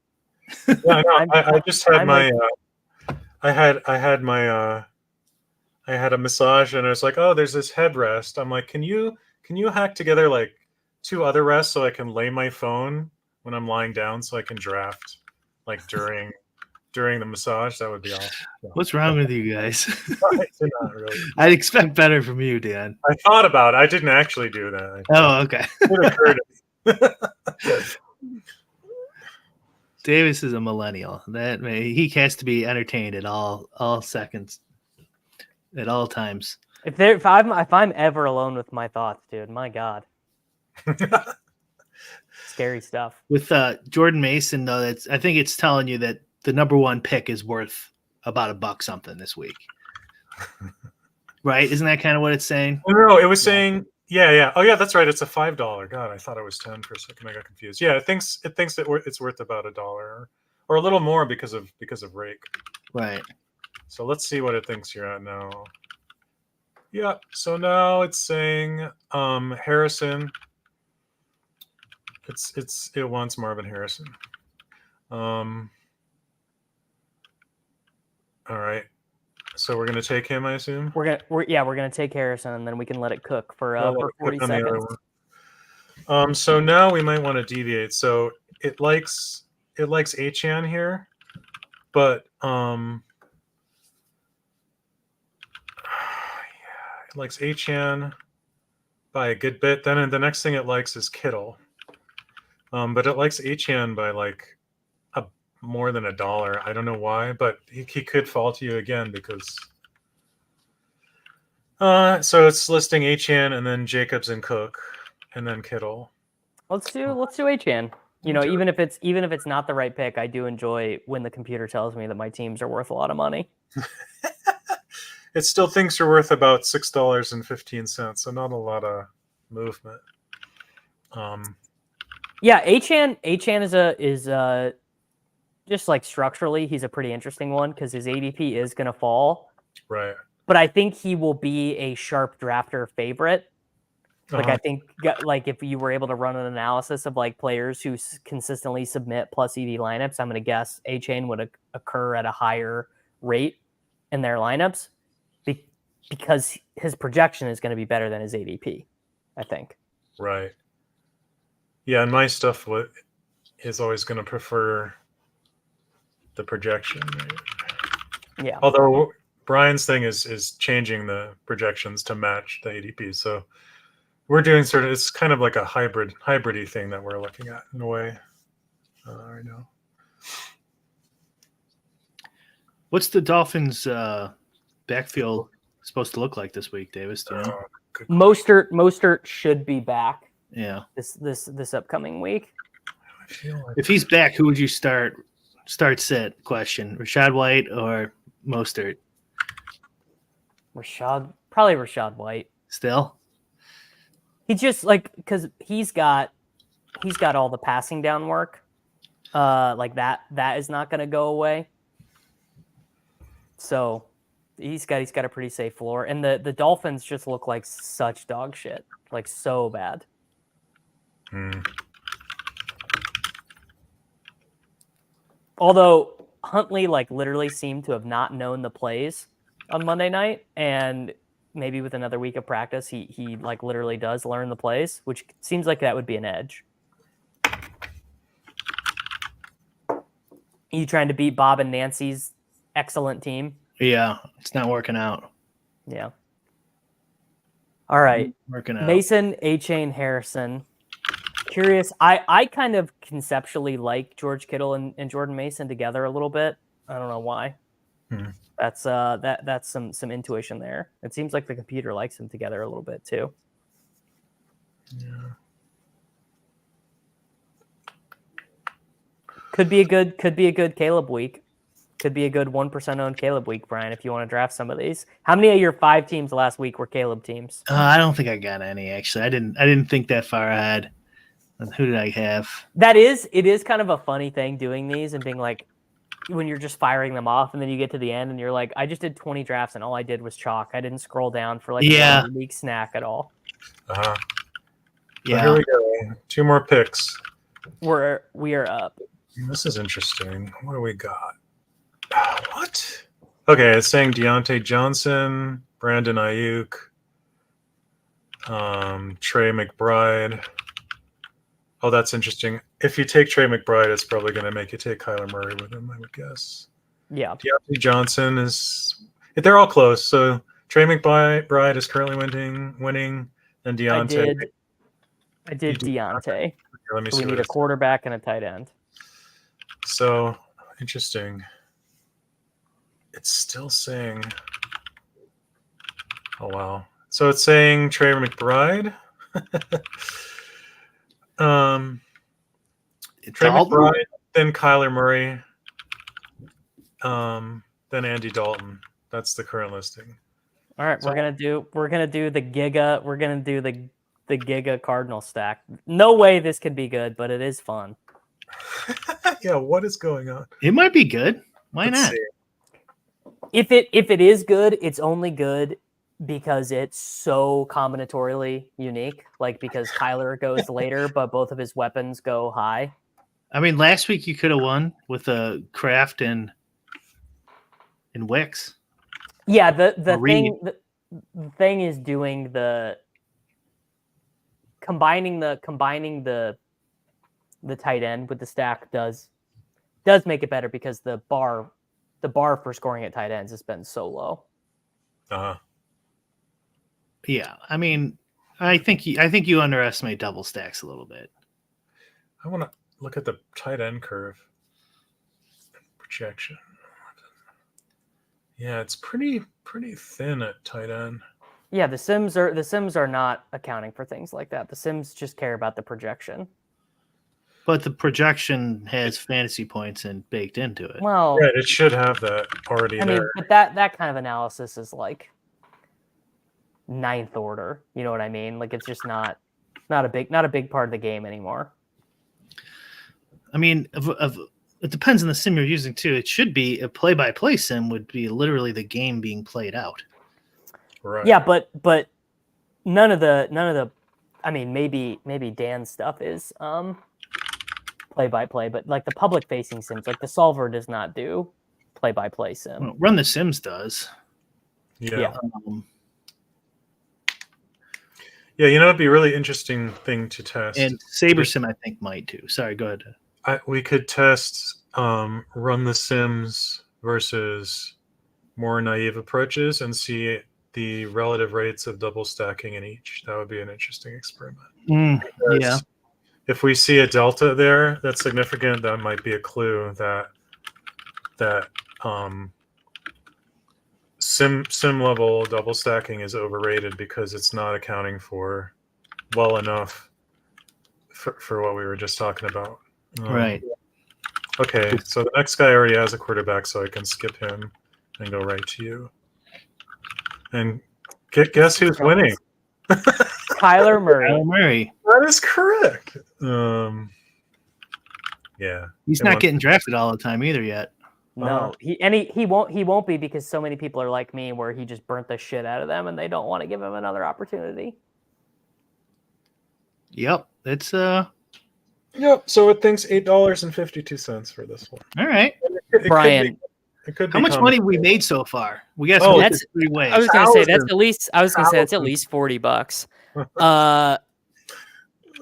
Yeah, no, I just had my. I had a massage and I was like, oh, there's this headrest. I'm like, can you hack together like 2 other rests so I can lay my phone when I'm lying down so I can draft like during the massage? That would be awesome. What's wrong with you guys? Not really. I'd expect better from you, Dan. I thought about it. I didn't actually do that. Oh, okay. It occurred to me. Davis is a millennial. He has to be entertained at all seconds. At all times. If I'm ever alone with my thoughts, dude, my God. Scary stuff. With Jordan Mason, though, I think it's telling you that the number 1 pick is worth about $1 something this week. Right? Isn't that kind of what it's saying? No, it was saying, yeah. Oh, yeah, that's right. It's a $5. God, I thought it was 10 for a second. I got confused. Yeah, it thinks that it's worth about $1 or a little more because of rake. Right. So let's see what it thinks you're at now. Yeah. So now it's saying Harrison. It wants Marvin Harrison. All right. So we're gonna take him, I assume. We're gonna take Harrison, and then we can let it cook for 40 seconds. So now we might want to deviate. So it likes Achan here, but it likes Achan by a good bit. Then the next thing it likes is Kittle, but it likes Achan by like more than $1. I don't know why, but he could fall to you again because. So it's listing Achan and then Jacobs and Cook, and then Kittle. Let's do Achan. You know, even if it's not the right pick, I do enjoy when the computer tells me that my teams are worth a lot of money. It still thinks you're worth about $6.15, so not a lot of movement. Yeah, Achan is just like structurally, he's a pretty interesting one because his ADP is going to fall. Right. But I think he will be a sharp drafter favorite. Like I think, like if you were able to run an analysis of like players who consistently submit plus EV lineups, I'm going to guess Achan would occur at a higher rate in their lineups because his projection is going to be better than his ADP, I think. Right. Yeah, and my stuff is always going to prefer the projection. Right? Yeah. Although Brian's thing is changing the projections to match the ADP, so we're doing it's kind of like a hybrid-y thing that we're looking at in a way right now. What's the Dolphins' backfield supposed to look like this week, Davis? Do you know? Mostert should be back. Yeah. This upcoming week. I feel like if he's back, who would you start sit? Question: Rachaad White or Mostert? Probably Rachaad White. Still. He just because he's got all the passing down work, like that is not going to go away. So he's got a pretty safe floor, and the Dolphins just look like such dog shit, like so bad. Although Huntley literally seemed to have not known the plays on Monday night, and maybe with another week of practice, he literally does learn the plays, which seems like that would be an edge. You trying to beat Bob and Nancy's excellent team? Yeah, it's not working out. Yeah. All right. Working out. Mason, Achan, Harrison. Curious. I kind of conceptually like George Kittle and Jordan Mason together a little bit. I don't know why. That's some intuition there. It seems like the computer likes them together a little bit too. Yeah. Could be a good Caleb week. Could be a good 1% owned Caleb week, Brian, if you want to draft some of these. How many of your 5 teams last week were Caleb teams? I don't think I got any, actually. I didn't think that far ahead. Who did I have? It is kind of a funny thing doing these and being like, when you're just firing them off and then you get to the end and you're like, I just did 20 drafts and all I did was chalk. I didn't scroll down for a unique snack at all. Yeah. Here we go. 2 more picks. We are up. This is interesting. What do we got? What? Okay, it's saying Deontay Johnson, Brandon Ayuk, Trey McBride. Oh, that's interesting. If you take Trey McBride, it's probably going to make you take Kyler Murray with him, I would guess. Yeah. Deontay Johnson they're all close. So Trey McBride is currently winning, and Deontay. I did Deontay. Let me see. We need a quarterback and a tight end. So interesting. It's still saying. Oh wow! So it's saying Trey McBride. Trey McBride, then Kyler Murray, then Andy Dalton. That's the current listing. All right, we're gonna do the Giga. We're gonna do the Giga Cardinal stack. No way this could be good, but it is fun. Yeah, what is going on? It might be good. Why not? See. If it is good, it's only good because it's so combinatorially unique. Like because Kyler goes later, but both of his weapons go high. I mean, last week you could have won with a Kraft and Wicks. Yeah, the thing is doing the combining the tight end with the stack does make it better because the bar for scoring at tight ends has been so low. Yeah, I mean, I think you underestimate double stacks a little bit. I want to look at the tight end curve projection. Yeah, it's pretty thin at tight end. Yeah, the Sims are not accounting for things like that. The Sims just care about the projection. But the projection has fantasy points and baked into it. Well, right, it should have that already there. I mean, but that kind of analysis is like ninth order. You know what I mean? Like it's just not a big part of the game anymore. I mean, it depends on the sim you're using too. It should be a play-by-play sim would be literally the game being played out. Right. Yeah, but none of the I mean, maybe Dan's stuff is play-by-play, but like the public-facing sims, like the Solver does not do play-by-play sim. Well, Run the Sims does. Yeah. Yeah, it'd be a really interesting thing to test. And Saber Sim, I think, might too. Sorry, go ahead. We could test Run the Sims versus more naive approaches and see the relative rates of double stacking in each. That would be an interesting experiment. Yeah. If we see a delta there that's significant, that might be a clue that sim level double stacking is overrated because it's not accounting for well enough for what we were just talking about. Right. Okay, so the next guy already has a quarterback, so I can skip him and go right to you. And guess who's winning? Kyler Murray. That is correct. Yeah. He's not getting drafted all the time either yet. No, he won't be because so many people are like me where he just burnt the shit out of them and they don't want to give him another opportunity. Yep. It's Yep. So it thinks $8.52 for this one. all right. Brian, It could be How much money we made so far? We got Oh, to that's- 3 ways. I was gonna say that's at least $40.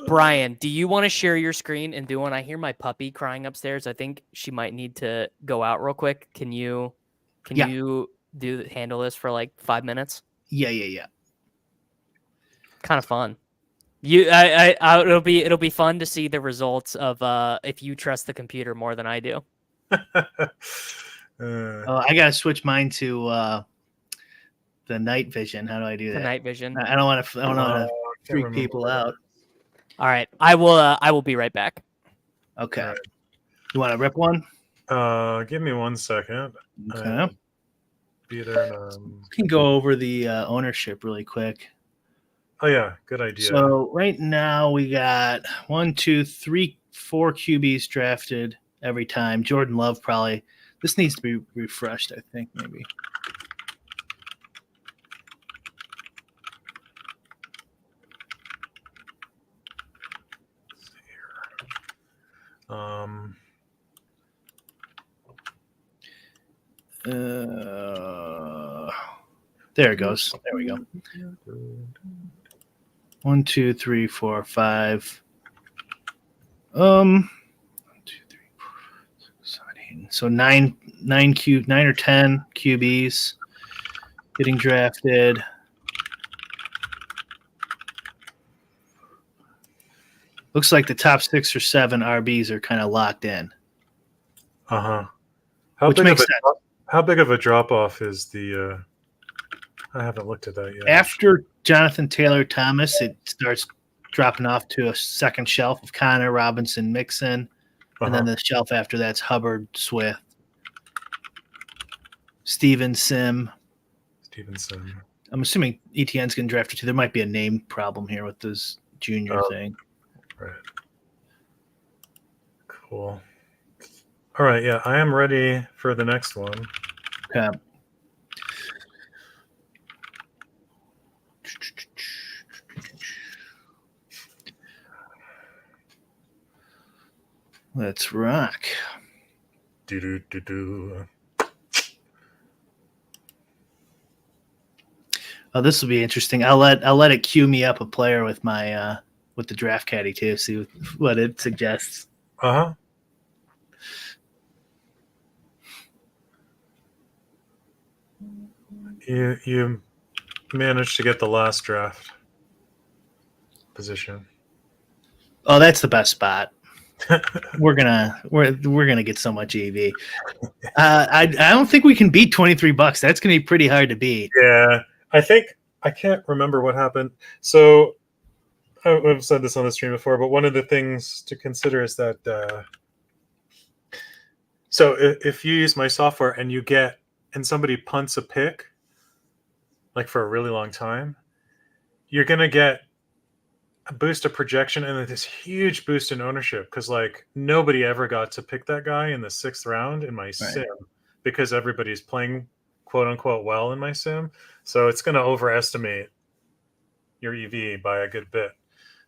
Brian, do you want to share your screen and do one? I hear my puppy crying upstairs. I think she might need to go out real quick. Can you handle this for like 5 minutes? Yeah. Kind of fun. It'll be fun to see the results of if you trust the computer more than I do. I gotta switch mine to the night vision. How do I do that? The night vision. I don't want to freak people out. All right, I will be right back. Okay. Right. You want to rip one? Give me 1 second. Okay. Be there. We can go over the ownership really quick. Oh yeah, good idea. So right now we got 1, 2, 3, 4 QBs drafted every time. Jordan Love probably. This needs to be refreshed, I think, maybe. There it goes. There we go. 1, 2, 3, 4, 5. 1, 2, 3, 4, 5, 6, 7, 8. So 9 or 10 QBs getting drafted. Looks like the top 6 or 7 RBs are kind of locked in. Which makes sense. How big of a drop off is the? I haven't looked at that yet. After Jonathan Taylor Thomas, it starts dropping off to a second shelf of Connor, Robinson, Mixon, and then the shelf after that's Hubbard, Swift, Stevenson. I'm assuming ETN's getting drafted too. There might be a name problem here with this junior thing. Right. Cool. All right. Yeah, I am ready for the next one. Okay. Let's rock. Do. Oh, this will be interesting. I'll let it queue me up a player with my with the draft caddy too. See what it suggests. Uh-huh. You managed to get the last draft position. Oh, that's the best spot. we're gonna get so much EV. I don't think we can beat $23. That's gonna be pretty hard to beat. Yeah, I can't remember what happened. So I've said this on the stream before, but one of the things to consider is that so if you use my software and somebody punts a pick, like for a really long time, you're gonna get a boost of projection and then this huge boost in ownership because like nobody ever got to pick that guy in the 6th round in my sim because everybody's playing quote unquote well in my sim. So it's going to overestimate your EV by a good bit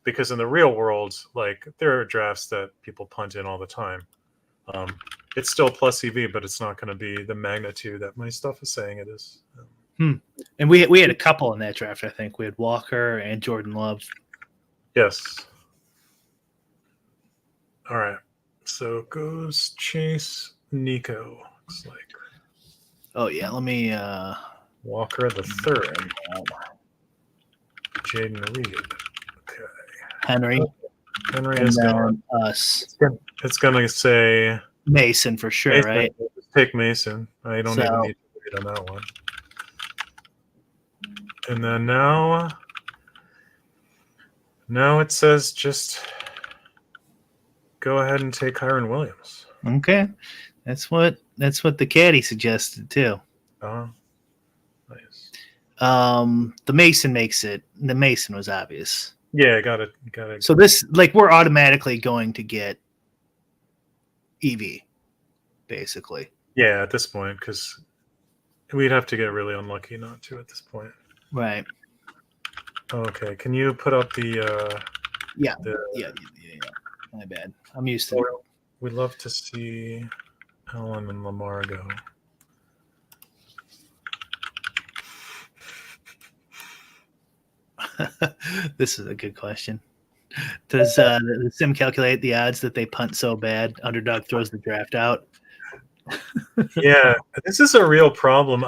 because in the real world, like there are drafts that people punt in all the time. It's still plus EV, but it's not going to be the magnitude that my stuff is saying it is. And we had a couple in that draft. I think we had Walker and Jordan Love. Yes. All right. So goes Chase Nico. Looks like. Oh yeah, let me Walker the third. Jaden Reed. Okay. Henry is going us. It's gonna say Mason for sure, Mason. right? Take Mason. I don't even need to read on that one. And then now it says just go ahead and take Kyron Williams. Okay. That's what the caddy suggested too. Oh, nice. The Mason makes it. The Mason was obvious. Yeah, got it. So this, like, we're automatically going to get EV, basically. Yeah, at this point, because we'd have to get really unlucky not to at this point. Right. Okay. Can you put up the? Yeah. My bad. I'm used to it. We'd love to see Allen and Lamar go. This is a good question. Does the sim calculate the odds that they punt so bad Underdog throws the draft out? Yeah, this is a real problem.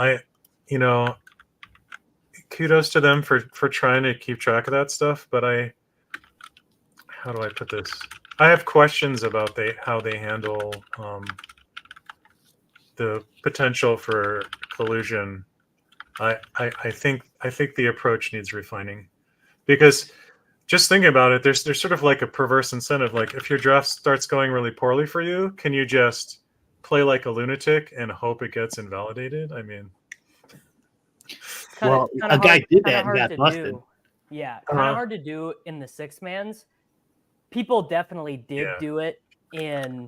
Kudos to them for trying to keep track of that stuff, but how do I put this? I have questions about how they handle the potential for collusion. I think the approach needs refining, because just thinking about it, there's sort of like a perverse incentive. Like if your draft starts going really poorly for you, can you just play like a lunatic and hope it gets invalidated? I mean, a guy did that and got busted. Yeah, kind of hard to do in the 6-mans. People definitely did do it in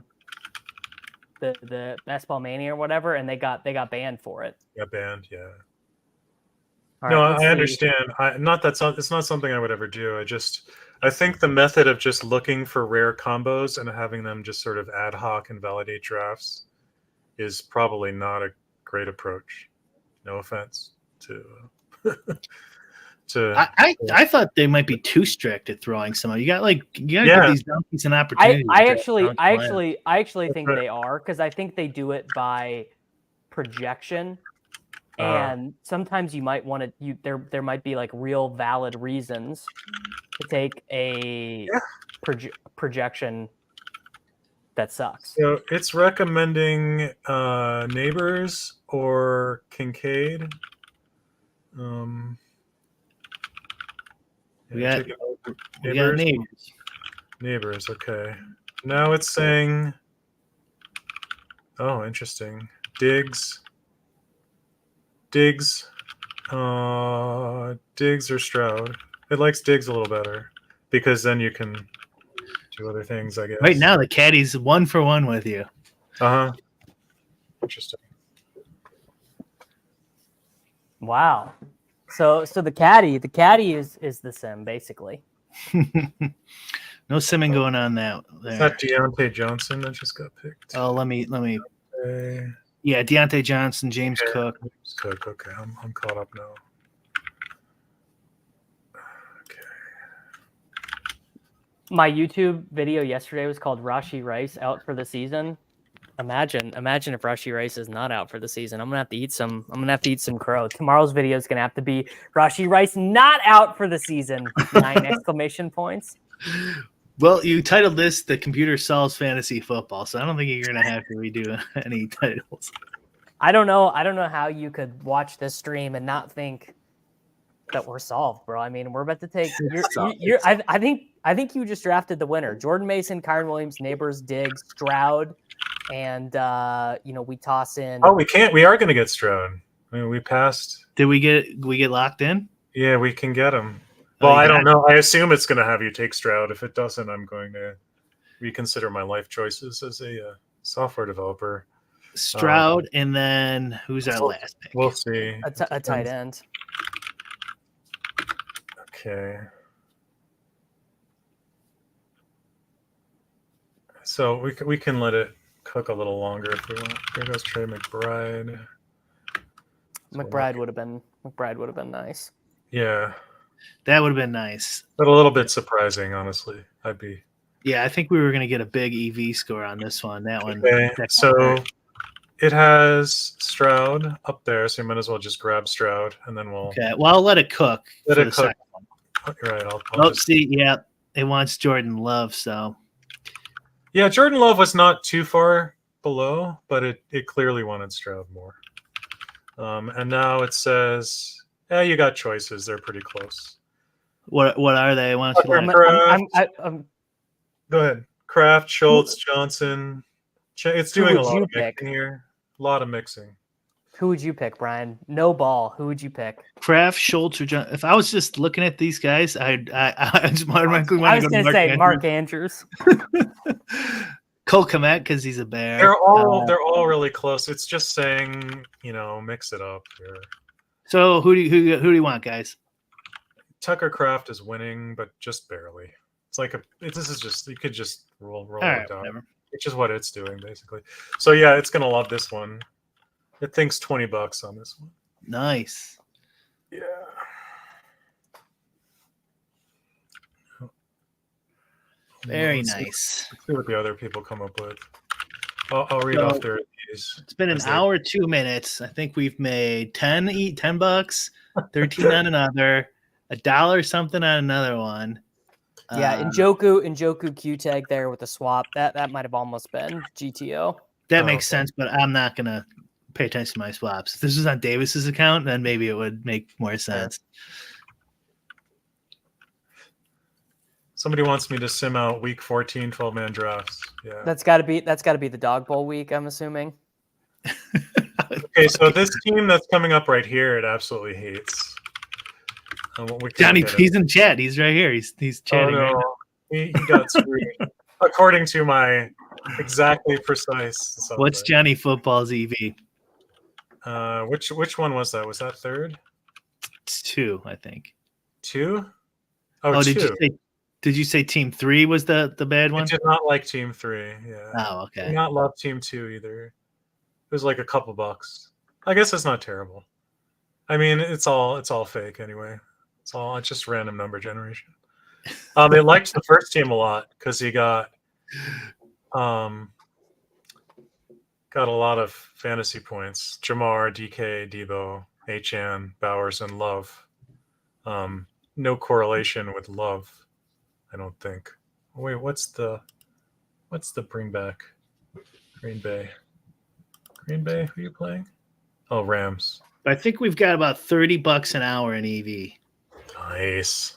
the Best Ball Mania or whatever, and they got banned for it. Got banned, yeah. All no, right, I understand. It's not something I would ever do. I think the method of just looking for rare combos and having them just sort of ad hoc invalidate drafts is probably not a great approach. No offense to. I thought they might be too strict at throwing some. You gotta give these donkeys an opportunity. I actually think they are, because I think they do it by projection, and sometimes you might want to. There might be like real valid reasons to take a projection that sucks. So it's recommending Neighbors or Kincaid. We got Neighbors. Neighbors, okay. Now it's saying, oh, interesting. Diggs or Stroud. It likes Diggs a little better because then you can do other things, I guess. Right now, the caddy's 1-for-1 with you. Interesting. Wow. So the caddy is the sim basically. No simming going on there. Is that Deontay Johnson that just got picked? Oh, let me. Okay. Yeah, Deontay Johnson, James Cook. James Cook. Okay, I'm caught up now. My YouTube video yesterday was called Rashee Rice out for the season. Imagine if Rashee Rice is not out for the season. I'm gonna have to eat some crow. Tomorrow's video is gonna have to be Rashee Rice not out for the season. 9 exclamation points. Well, you titled this "The Computer Solves Fantasy Football," so I don't think you're gonna have to redo any titles. I don't know how you could watch this stream and not think that we're solved, bro. I mean, we're about to take. I think you just drafted the winner: Jordan Mason, Kyron Williams, Neighbors, Diggs, Stroud, and we toss in. Oh, we can't. We are going to get Stroud. I mean, we passed. Did we get locked in? Yeah, we can get him. Well, I don't know. I assume it's going to have you take Stroud. If it doesn't, I'm going to reconsider my life choices as a software developer. Stroud, and then who's our last pick? We'll see. A tight end. Okay. So we can let it cook a little longer if we want. Here goes Trey McBride. McBride would have been nice. Yeah. That would have been nice. But a little bit surprising, honestly. Yeah, I think we were going to get a big EV score on this one. That one. Okay. So it has Stroud up there, so you might as well just grab Stroud, and then we'll. Okay. Well, I'll let it cook. Let it cook. You're right. I'll just... see. Yeah, it wants Jordan Love, so. Yeah, Jordan Love was not too far below, but it clearly wanted Stroud more. And now it says, you got choices. They're pretty close. What are they? Why don't you Go ahead. Kraft, Schultz, Johnson. It's doing a lot of pick mixing here. A lot of mixing. Who would you pick, Brian? No ball. Who would you pick? Kraft, Schultz, or John? If I was just looking at these guys, I just automatically want to go to say Mark Andrews. Cole Kmet because he's a bear. They're all really close. It's just saying, mix it up here. So who do you want, guys? Tucker Kraft is winning, but just barely. It's like this is just you could just roll it down, whatever. Which is what it's doing basically. So yeah, it's gonna love this one. It thinks $20 on this one. Nice. Yeah. Very nice. Let's see what the other people come up with. I'll read off their these. It's been an hour, 2 minutes. I think we've made $10, 13 on another, $1 something on another one. Yeah, Njoku Q tag there with the swap. That might have almost been GTO. That makes sense, but I'm not gonna pay attention to my swaps. If this was on Davis's account, then maybe it would make more sense. Somebody wants me to sim out week 14 12-man drafts. Yeah. That's gotta be the dog bowl week, I'm assuming. Okay, so this team that's coming up right here, it absolutely hates. Johnny, he's in chat. He's right here. He's chatting. Oh, no. He got screwed. According to my exactly precise. What's Johnny Football's EV? Which one was that? Was that third? It's 2, I think. 2? Oh, 2. Did you say Team 3 was the bad one? I did not like Team 3. Yeah. Oh, okay. I did not love Team 2 either. It was like a couple bucks. I guess it's not terrible. I mean, it's all fake anyway. It's just random number generation. They liked the first team a lot because he got a lot of fantasy points. Jamar, DK, Debo, HN, Bowers, and Love. No correlation with Love, I don't think. Wait, what's the bring back? Green Bay. Green Bay, who are you playing? Oh, Rams. I think we've got about $30 an hour in EV. Nice.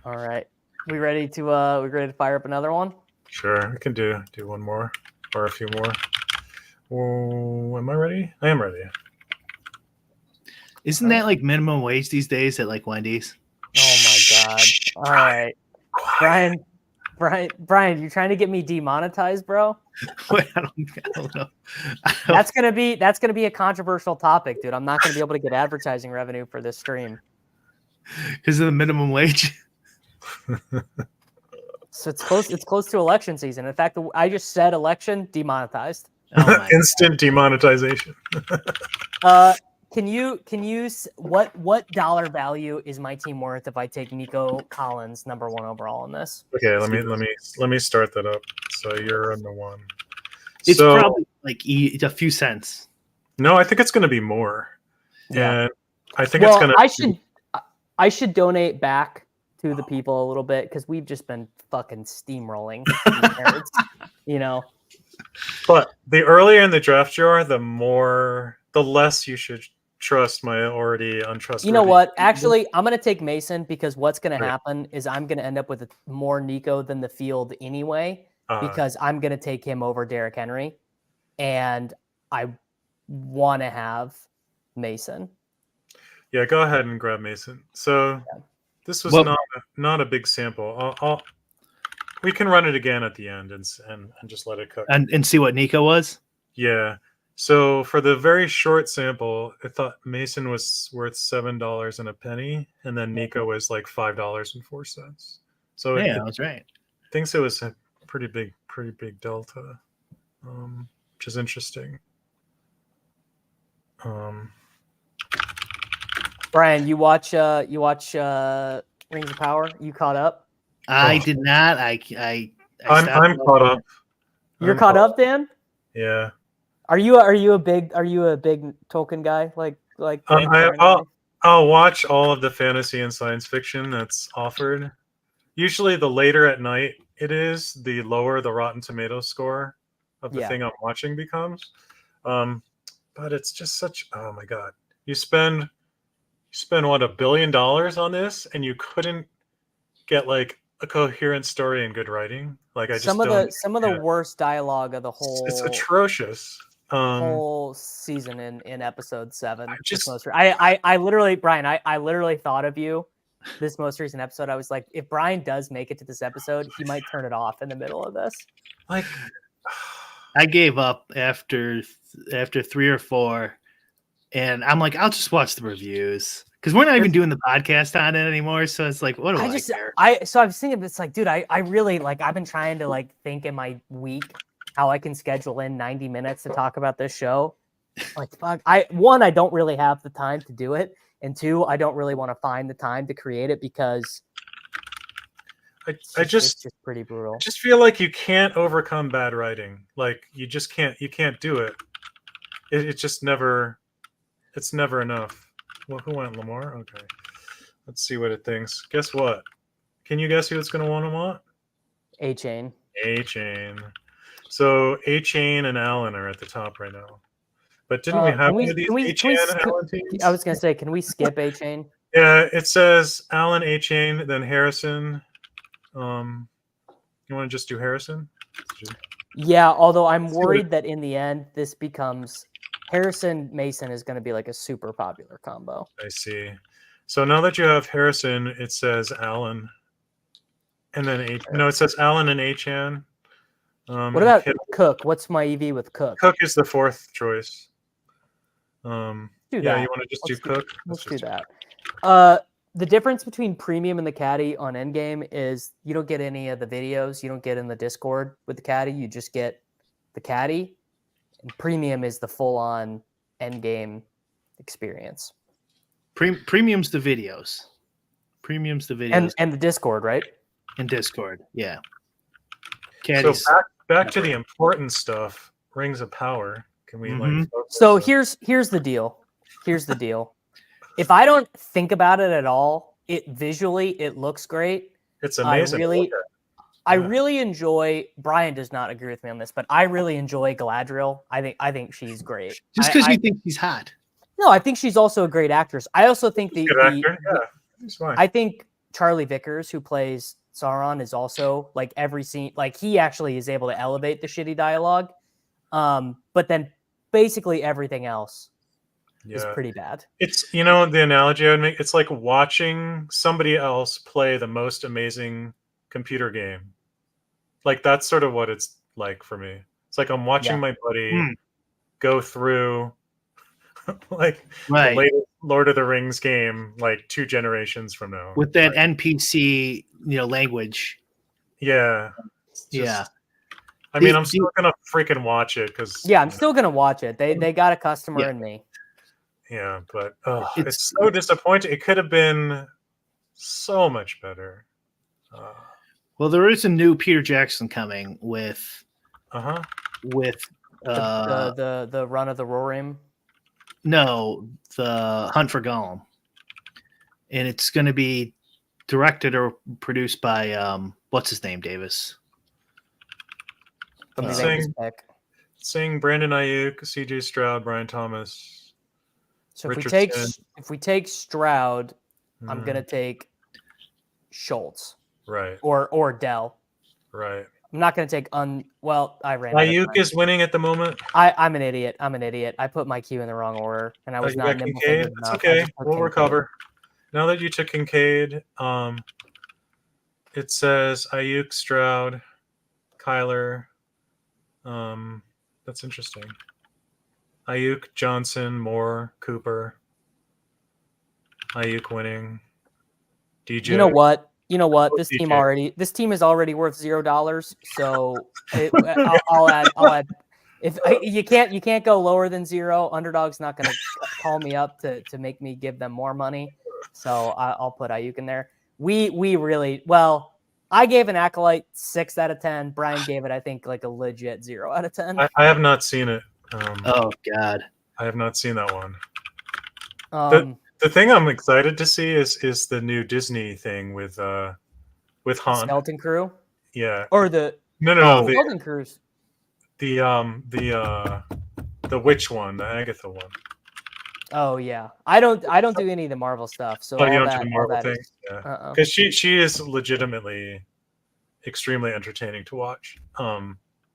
All right. We ready to fire up another one? Sure, we can do one more or a few more. Oh, am I ready? I am ready. Isn't that like minimum wage these days at like Wendy's? Oh my god. All right. Brian, you trying to get me demonetized, bro? Wait, I don't know. That's gonna be a controversial topic, dude. I'm not gonna be able to get advertising revenue for this stream. Because of the minimum wage. So it's close. It's close to election season. In fact, I just said election demonetized. Oh my Instant demonetization. What dollar value is my team worth if I take Nico Collins #1 overall in this? Okay, let me start that up. So you're on the one. It's So, probably like a few cents. No, I think it's going to be more. Yeah. And I think it's going to. I should donate back to the people a little bit because we've just been fucking steamrolling these nerds, you know. But the earlier in the draft you are, the less you should trust my already untrustworthy. You know what? Actually, I'm going to take Mason because what's going to happen is I'm going to end up with more Nico than the field anyway because I'm going to take him over Derrick Henry, and I want to have Mason. Yeah, go ahead and grab Mason. So this was not a big sample. We can run it again at the end and just let it cook. And see what Nico was? Yeah. So for the very short sample, I thought Mason was worth $7 and a penny, and then Nico was like $5.04. So yeah, that was right. Thinks it was a pretty big delta, which is interesting. Brian, you watch Rings of Power? You caught up? I did not. I'm caught up. You're caught up, Dan? Yeah. Are you a big Tolkien guy? Like I'll watch all of the fantasy and science fiction that's offered. Usually, the later at night it is, the lower the Rotten Tomatoes score of the thing I'm watching becomes. But it's just such. Oh my god! You spend what, $1 billion on this, and you couldn't get like a coherent story and good writing. Like some of the worst dialogue of the whole. It's atrocious. Whole season in episode 7. I literally, Brian, I literally thought of you this most recent episode. I was like, if Brian does make it to this episode, he might turn it off in the middle of this. Like, I gave up after 3 or 4, and I'm like, I'll just watch the reviews because we're not even doing the podcast on it anymore. So it's like, what do I care? So I was thinking, it's like, dude, I really like. I've been trying to like think in my week how I can schedule in 90 minutes to talk about this show. Like, fuck. I don't really have the time to do it. And 2, I don't really want to find the time to create it because it's just pretty brutal. I just feel like you can't overcome bad writing. Like you can't do it. It's just never, it's never enough. Well, who went Lamar? Okay. Let's see what it thinks. Guess what? Can you guess who it's going to want? A-Chain. A-Chain. So A-Chain and Allen are at the top right now. But didn't we have any of these A-Chain and Allen teams? I was going to say, can we skip A-Chain? Yeah, it says Allen, A-Chain, then Harrison. You want to just do Harrison? Yeah, although I'm worried that in the end, this becomes Harrison Mason is going to be like a super popular combo. I see. So now that you have Harrison, it says Allen. And then it says Allen and A-Chan. What about Cook? What's my EV with Cook? Cook is the 4th choice. Do that. You want to just do Cook? Let's do that. The difference between Premium and the Caddy on Endgame is you don't get any of the videos. You don't get in the Discord with the Caddy. You just get the Caddy. And Premium is the full-on Endgame experience. Premium's the videos. Premium's the videos. And the Discord, right? And Discord, yeah. Caddy's. So back to the important stuff. Rings of Power. Can we So here's the deal. Here's the deal. If I don't think about it at all, it looks great. It's amazing. I really enjoy. Brian does not agree with me on this, but I really enjoy Galadriel. I think she's great. Just because you think she's hot. No, I think she's also a great actress. I also think he's fine. I think Charlie Vickers, who plays Sauron, is also like every scene. Like he actually is able to elevate the shitty dialogue. But then basically everything else is pretty bad. It's, the analogy I would make, it's like watching somebody else play the most amazing computer game. Like that's sort of what it's like for me. It's like I'm watching my buddy go through like the latest Lord of the Rings game like 2 generations from now. With that NPC, language. Yeah. Yeah. I mean, I'm still gonna freaking watch it because I'm still gonna watch it. They got a customer in me. Yeah, but it's so disappointing. It could have been so much better. Well, there is a new Peter Jackson coming with Uh-huh. The Run of the Roaring. No, the Hunt for Gollum, and it's going to be directed or produced by what's his name, Davis. Sing Brandon Ayuk, CJ Stroud, Brian Thomas. So if we take Stroud, I'm gonna take Schultz. Right. Or Dell. Right. I'm not gonna take I ran. Ayuk is winning at the moment. I'm an idiot. I put my queue in the wrong order, and I was not nimble fingered enough. It's okay. We'll recover. Now that you took Kincaid, it says Ayuk, Stroud, Kyler. That's interesting. Ayuk, Johnson, Moore, Cooper. Ayuk winning. DJ. You know what? This team is already worth $0. So I'll add. If you can't go lower than 0. Underdog's not going to call me up to make me give them more money. So I'll put Ayuk in there. We really I gave an Acolyte 6 out of 10. Brian gave it, I think, like a legit 0 out of 10. I have not seen it. Oh God, I have not seen that one. The thing I'm excited to see is the new Disney thing with Han. Skeleton Crew. Yeah. Or the the Skeleton Crews. The witch one, the Agatha one. Oh yeah, I don't do any of the Marvel stuff. So you don't do the Marvel thing, because she is legitimately extremely entertaining to watch.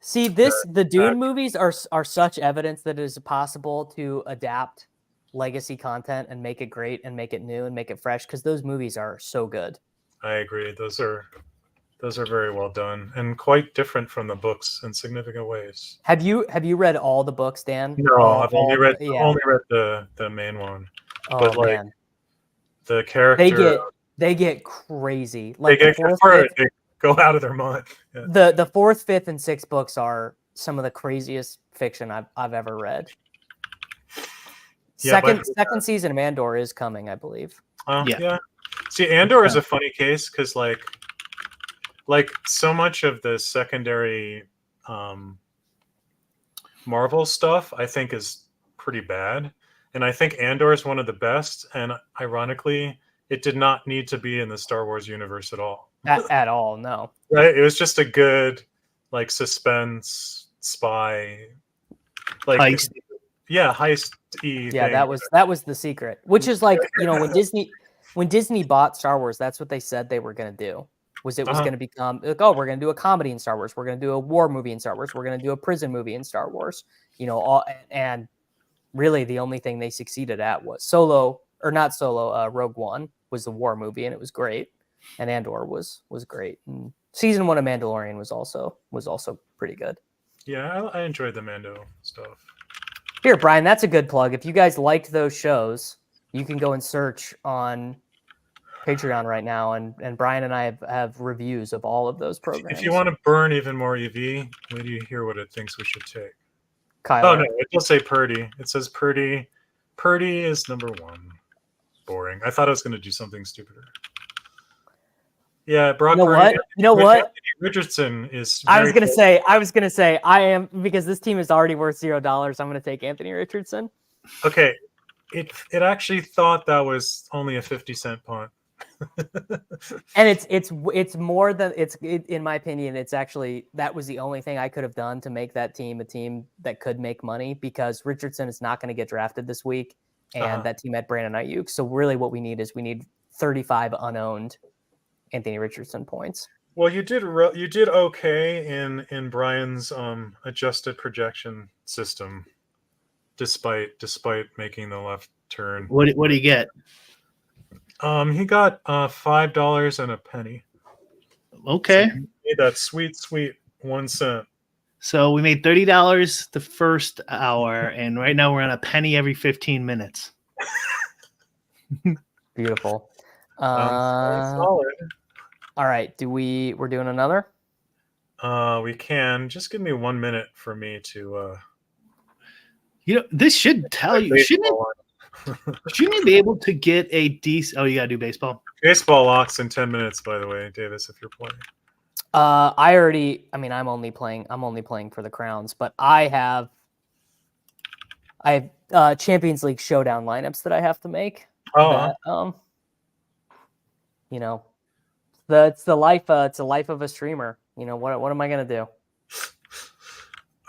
See, the Dune movies are such evidence that it is possible to adapt legacy content and make it great and make it new and make it fresh, because those movies are so good. I agree. Those are very well done and quite different from the books in significant ways. Have you read all the books, Dan? No, I've only read the main one. Oh, but man. The character they get crazy. Like they go out of their mind. Yeah. The 4th, 5th, and 6th books are some of the craziest fiction I've ever read. Second season of Andor is coming, I believe. Yeah. See, Andor is a funny case because like so much of the secondary Marvel stuff I think is pretty bad, and I think Andor is one of the best, and ironically it did not need to be in the Star Wars universe at all. At all, no. Right? It was just a good like suspense spy heist. Yeah, heist-y yeah, thing. that was the secret, which is like, when Disney bought Star Wars, that's what they said they were going to do. Was going to become like, we're going to do a comedy in Star Wars, we're going to do a war movie in Star Wars, we're going to do a prison movie in Star Wars, and really the only thing they succeeded at was Rogue One was the war movie, and it was great, and Andor was great, and season 1 of Mandalorian was also pretty good. Yeah, I enjoyed the Mando stuff. Here, Brian, that's a good plug. If you guys liked those shows, you can go and search on Patreon right now, and Brian and I have reviews of all of those programs. If you want to burn even more EV, wait till you hear what it thinks we should take. Kyler. Oh no, it will say Purdy. It says Purdy. Purdy is number 1. Boring. I thought I was going to do something stupider. Yeah, Brock. You know what? Anthony Richardson is. I was gonna say I am, because this team is already worth $0. I'm gonna take Anthony Richardson. Okay, it actually thought that was only a 50-cent punt. And it's more than in my opinion, it's actually, that was the only thing I could have done to make that team a team that could make money, because Richardson is not going to get drafted this week, and that team had Brandon Ayuk. So really what we need is 35 unowned Anthony Richardson points. Well, you did okay in Brian's adjusted projection system, despite making the left turn. What do you get? He got $5 and a penny. Okay. So he made that sweet 1 cent. So we made $30 the first hour, and right now we're on a penny every 15 minutes. Beautiful. Solid. All right. We're doing another? We can. Just give me 1 minute for me to. This should tell you. Shouldn't you be able to get a decent? Oh, you gotta do baseball. Baseball locks in 10 minutes. By the way, Davis, if you're playing. I'm only playing for the crowns, but I have Champions League showdown lineups that I have to make. Oh, It's the life of a streamer. What am I gonna do?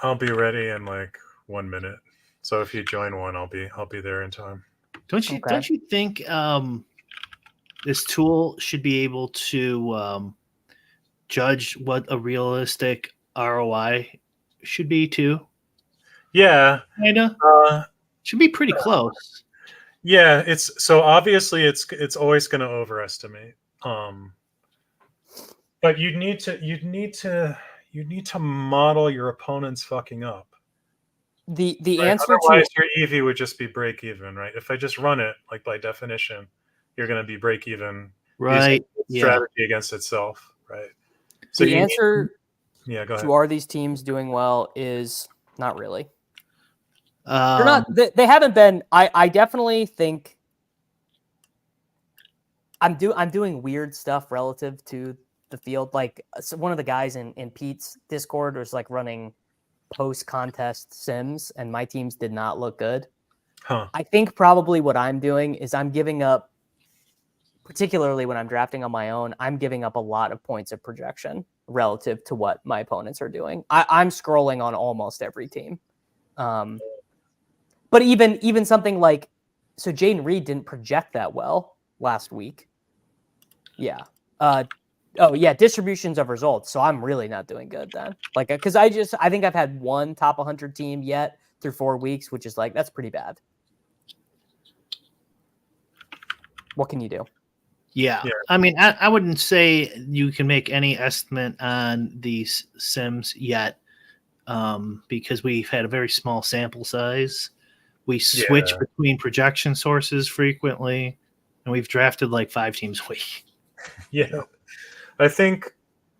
I'll be ready in like 1 minute. So if you join one, I'll be there in time. Don't you think this tool should be able to judge what a realistic ROI should be too? Yeah, kinda. Should be pretty close. Yeah, obviously it's always going to overestimate. But you'd need to model your opponent's fucking up. The right? answer Otherwise, to your EV would just be break even, right? If I just run it, like by definition, you're going to be break even, right? Strategy against itself, right? So the answer go ahead. to are these teams doing well is not really. They're not. They haven't been. I definitely think I'm doing weird stuff relative to the field. Like one of the guys in Pete's Discord was like running post-contest sims, and my teams did not look good. I think probably what I'm doing is I'm giving up, particularly when I'm drafting on my own, I'm giving up a lot of points of projection relative to what my opponents are doing. I'm scrolling on almost every team. But even something like, so Jaden Reed didn't project that well last week. Yeah. Distributions of results. So I'm really not doing good then. Like, because I think I've had one top 100 team yet through 4 weeks, which is like, that's pretty bad. What can you do? Yeah. I mean, I wouldn't say you can make any estimate on these sims yet, because we've had a very small sample size. We switch between projection sources frequently, and we've drafted like 5 teams a week. Yeah. I think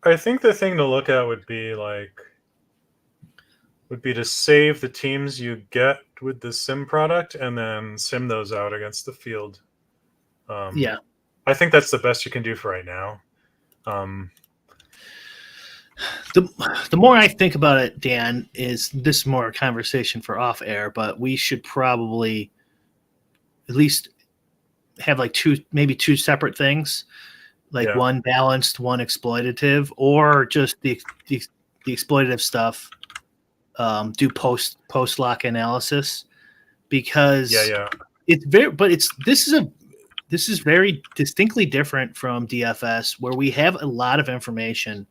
the thing to look at would be to save the teams you get with the sim product and then sim those out against the field. I think that's the best you can do for right now. The more I think about it, Dan, is this more a conversation for off air, but we should probably at least have like two separate things, like one balanced, one exploitative, or just the exploitative stuff. Do post lock analysis, because it's very, but this is very distinctly different from DFS, where we have a lot of information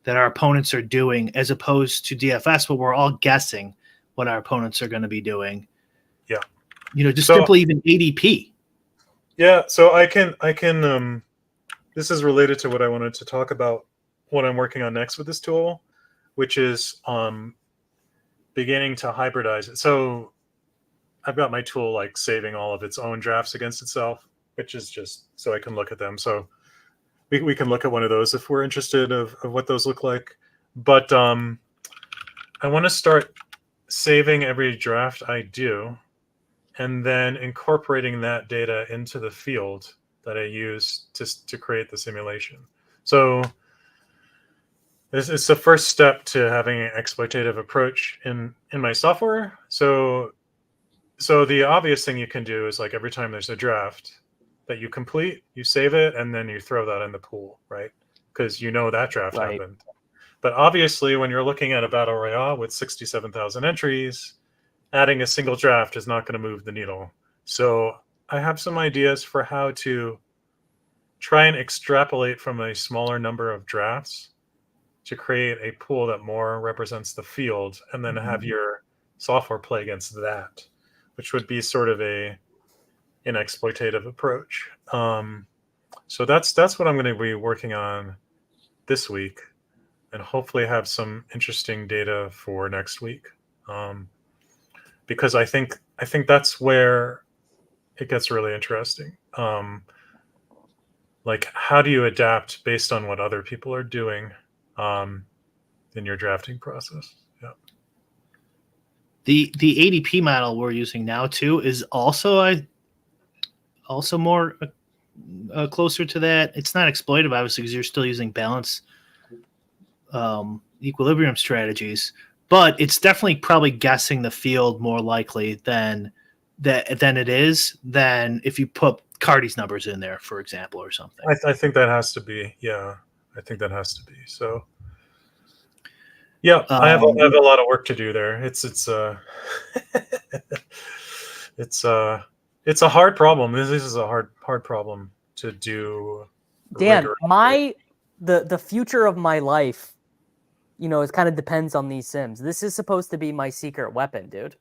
that our opponents are doing, as opposed to DFS, where we're all guessing what our opponents are going to be doing. Yeah. Simply even ADP. Yeah. So I can, this is related to what I wanted to talk about, what I'm working on next with this tool, which is beginning to hybridize it. So I've got my tool like saving all of its own drafts against itself, which is just so I can look at them. So we can look at one of those if we're interested of what those look like. But I want to start saving every draft I do and then incorporating that data into the field that I use to create the simulation. So it's the first step to having an exploitative approach in my software. So the obvious thing you can do is, like, every time there's a draft that you complete, you save it, and then you throw that in the pool, right? Because that draft happened. But obviously, when you're looking at a battle royale with 67,000 entries, adding a single draft is not going to move the needle. So I have some ideas for how to try and extrapolate from a smaller number of drafts to create a pool that more represents the field, and then have your software play against that, which would be sort of an exploitative approach. So that's what I'm going to be working on this week, and hopefully have some interesting data for next week. Because I think that's where it gets really interesting. Like, how do you adapt based on what other people are doing? your drafting process. Yeah. The ADP model we're using now too is also more closer to that. It's not exploitive, obviously, because you're still using balance equilibrium strategies, but it's definitely probably guessing the field more likely than it is than if you put Cardi's numbers in there, for example, or something. I think that has to be. Yeah, I think that has to be. So, yeah, I have a lot of work to do there. It's it's a hard problem. This is a hard problem to do. Dan, the future of my life, it kind of depends on these sims. This is supposed to be my secret weapon, dude.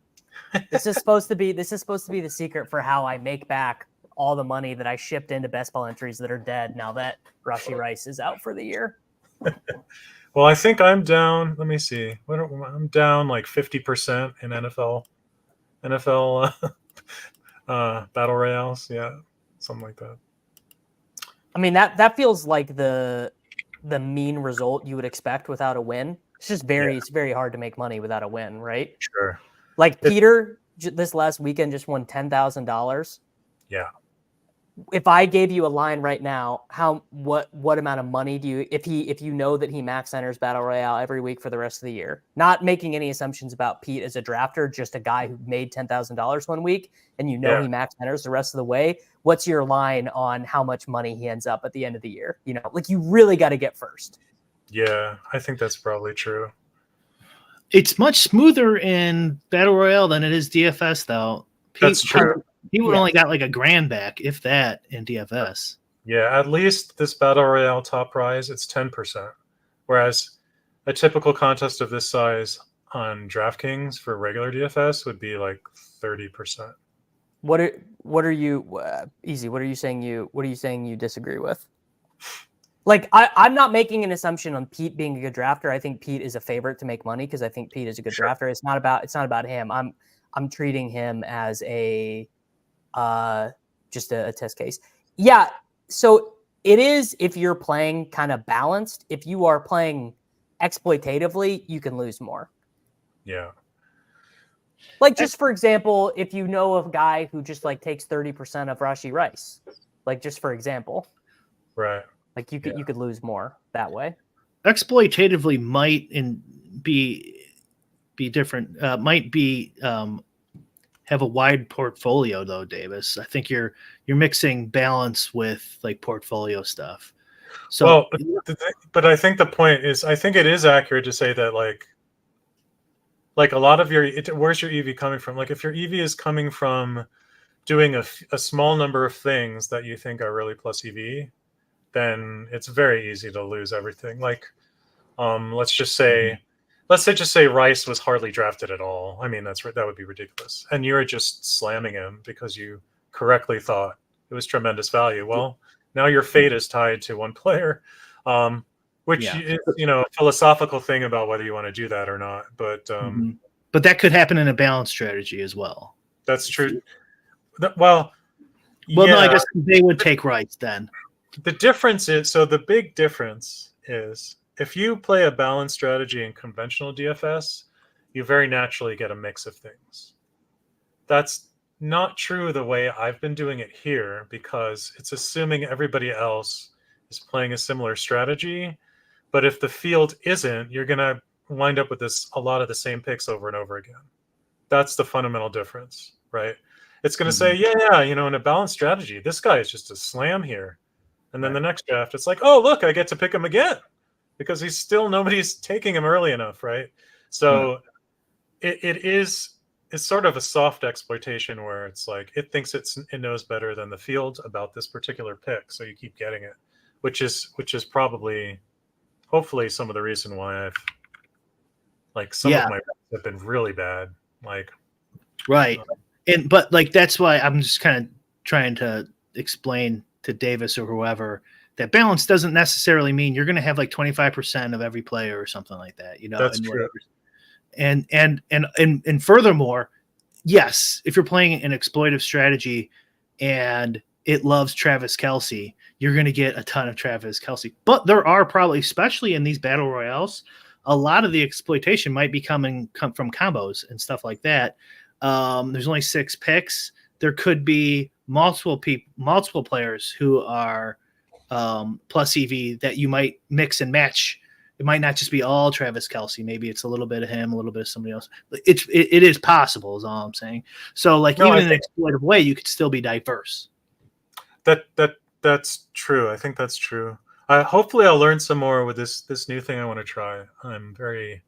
This is supposed to be the secret for how I make back all the money that I shipped into best ball entries that are dead now that Rashee Rice is out for the year. Well, I think I'm down. Let me see. I'm down like 50% in NFL battle royales. Yeah, something like that. I mean, that feels like the mean result you would expect without a win. It's just it's very hard to make money without a win, right? Sure. Like Peter this last weekend just won $10,000. Yeah. If I gave you a line right now, what amount of money do you, if you know that he max enters Battle Royale every week for the rest of the year, not making any assumptions about Pete as a drafter, just a guy who made $10,000 one week, and he max enters the rest of the way, what's your line on how much money he ends up at the end of the year? Like you really got to get first. Yeah, I think that's probably true. It's much smoother in Battle Royale than it is DFS, though. That's true. People only got like $1,000 back, if that, in DFS. Yeah, at least this Battle Royale top prize, it's 10%. Whereas a typical contest of this size on DraftKings for regular DFS would be like 30%. What are you easy? What are you saying you disagree with? Like I'm not making an assumption on Pete being a good drafter. I think Pete is a favorite to make money because I think Pete is a good drafter. It's not about him. I'm treating him as just a test case. Yeah. So it is, if you're playing kind of balanced. If you are playing exploitatively, you can lose more. Yeah. Like, just for example, if you know a guy who just like takes 30% of Rashee Rice, like just for example, right? Like you could lose more that way. Exploitatively might be different. Might be have a wide portfolio though, Davis. I think you're mixing balance with like portfolio stuff. So, but I think the point is, I think it is accurate to say that like a lot of where's your EV coming from? Like if your EV is coming from doing a small number of things that you think are really plus EV, then it's very easy to lose everything. Like, let's just say Rice was hardly drafted at all. I mean, that would be ridiculous. And you're just slamming him because you correctly thought it was tremendous value. Well, now your fate is tied to one player, which is, a philosophical thing about whether you want to do that or not. But that could happen in a balance strategy as well. That's true. No, I guess they would take Rice then. The difference is, the big difference is, if you play a balanced strategy in conventional DFS, you very naturally get a mix of things. That's not true the way I've been doing it here, because it's assuming everybody else is playing a similar strategy. But if the field isn't, you're going to wind up with a lot of the same picks over and over again. That's the fundamental difference, right? It's going to say, in a balanced strategy, this guy is just a slam here. And then the next draft, it's like, oh, look, I get to pick him again. Because nobody's taking him early enough, right? So it's sort of a soft exploitation where it's like it thinks it knows better than the field about this particular pick, so you keep getting it, which is probably, hopefully, some of the reason why I've some of my picks have been really bad, right. But that's why I'm just kind of trying to explain to Davis or whoever that balance doesn't necessarily mean you're going to have like 25% of every player or something like that, That's true. And furthermore, yes, if you're playing an exploitive strategy and it loves Travis Kelce, you're going to get a ton of Travis Kelce. But there are probably, especially in these battle royales, a lot of the exploitation might be come from combos and stuff like that. There's only 6 picks. There could be multiple players who are plus EV that you might mix and match. It might not just be all Travis Kelce. Maybe it's a little bit of him, a little bit of somebody else. It is possible, is all I'm saying. So, like, even in an exploitive way, you could still be diverse. That's true. I think that's true. Hopefully, I'll learn some more with this new thing I want to try. I'm very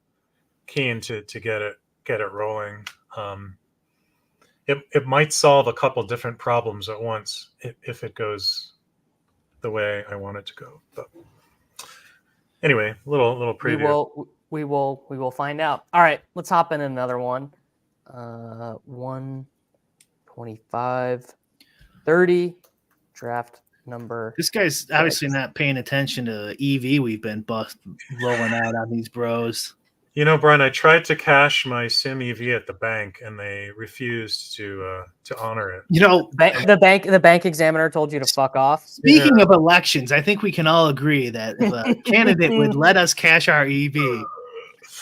keen to get it rolling. It might solve a couple different problems at once if it goes the way I want it to go. But anyway, little preview. We will find out. All right, let's hop in another one. 125, 30 draft number. This guy's obviously not paying attention to EV we've been rolling out on these bros. You know, Brian, I tried to cash my sim EV at the bank, and they refused to honor it. You know, the bank examiner told you to fuck off. Speaking of elections, I think we can all agree that if a candidate would let us cash our EV,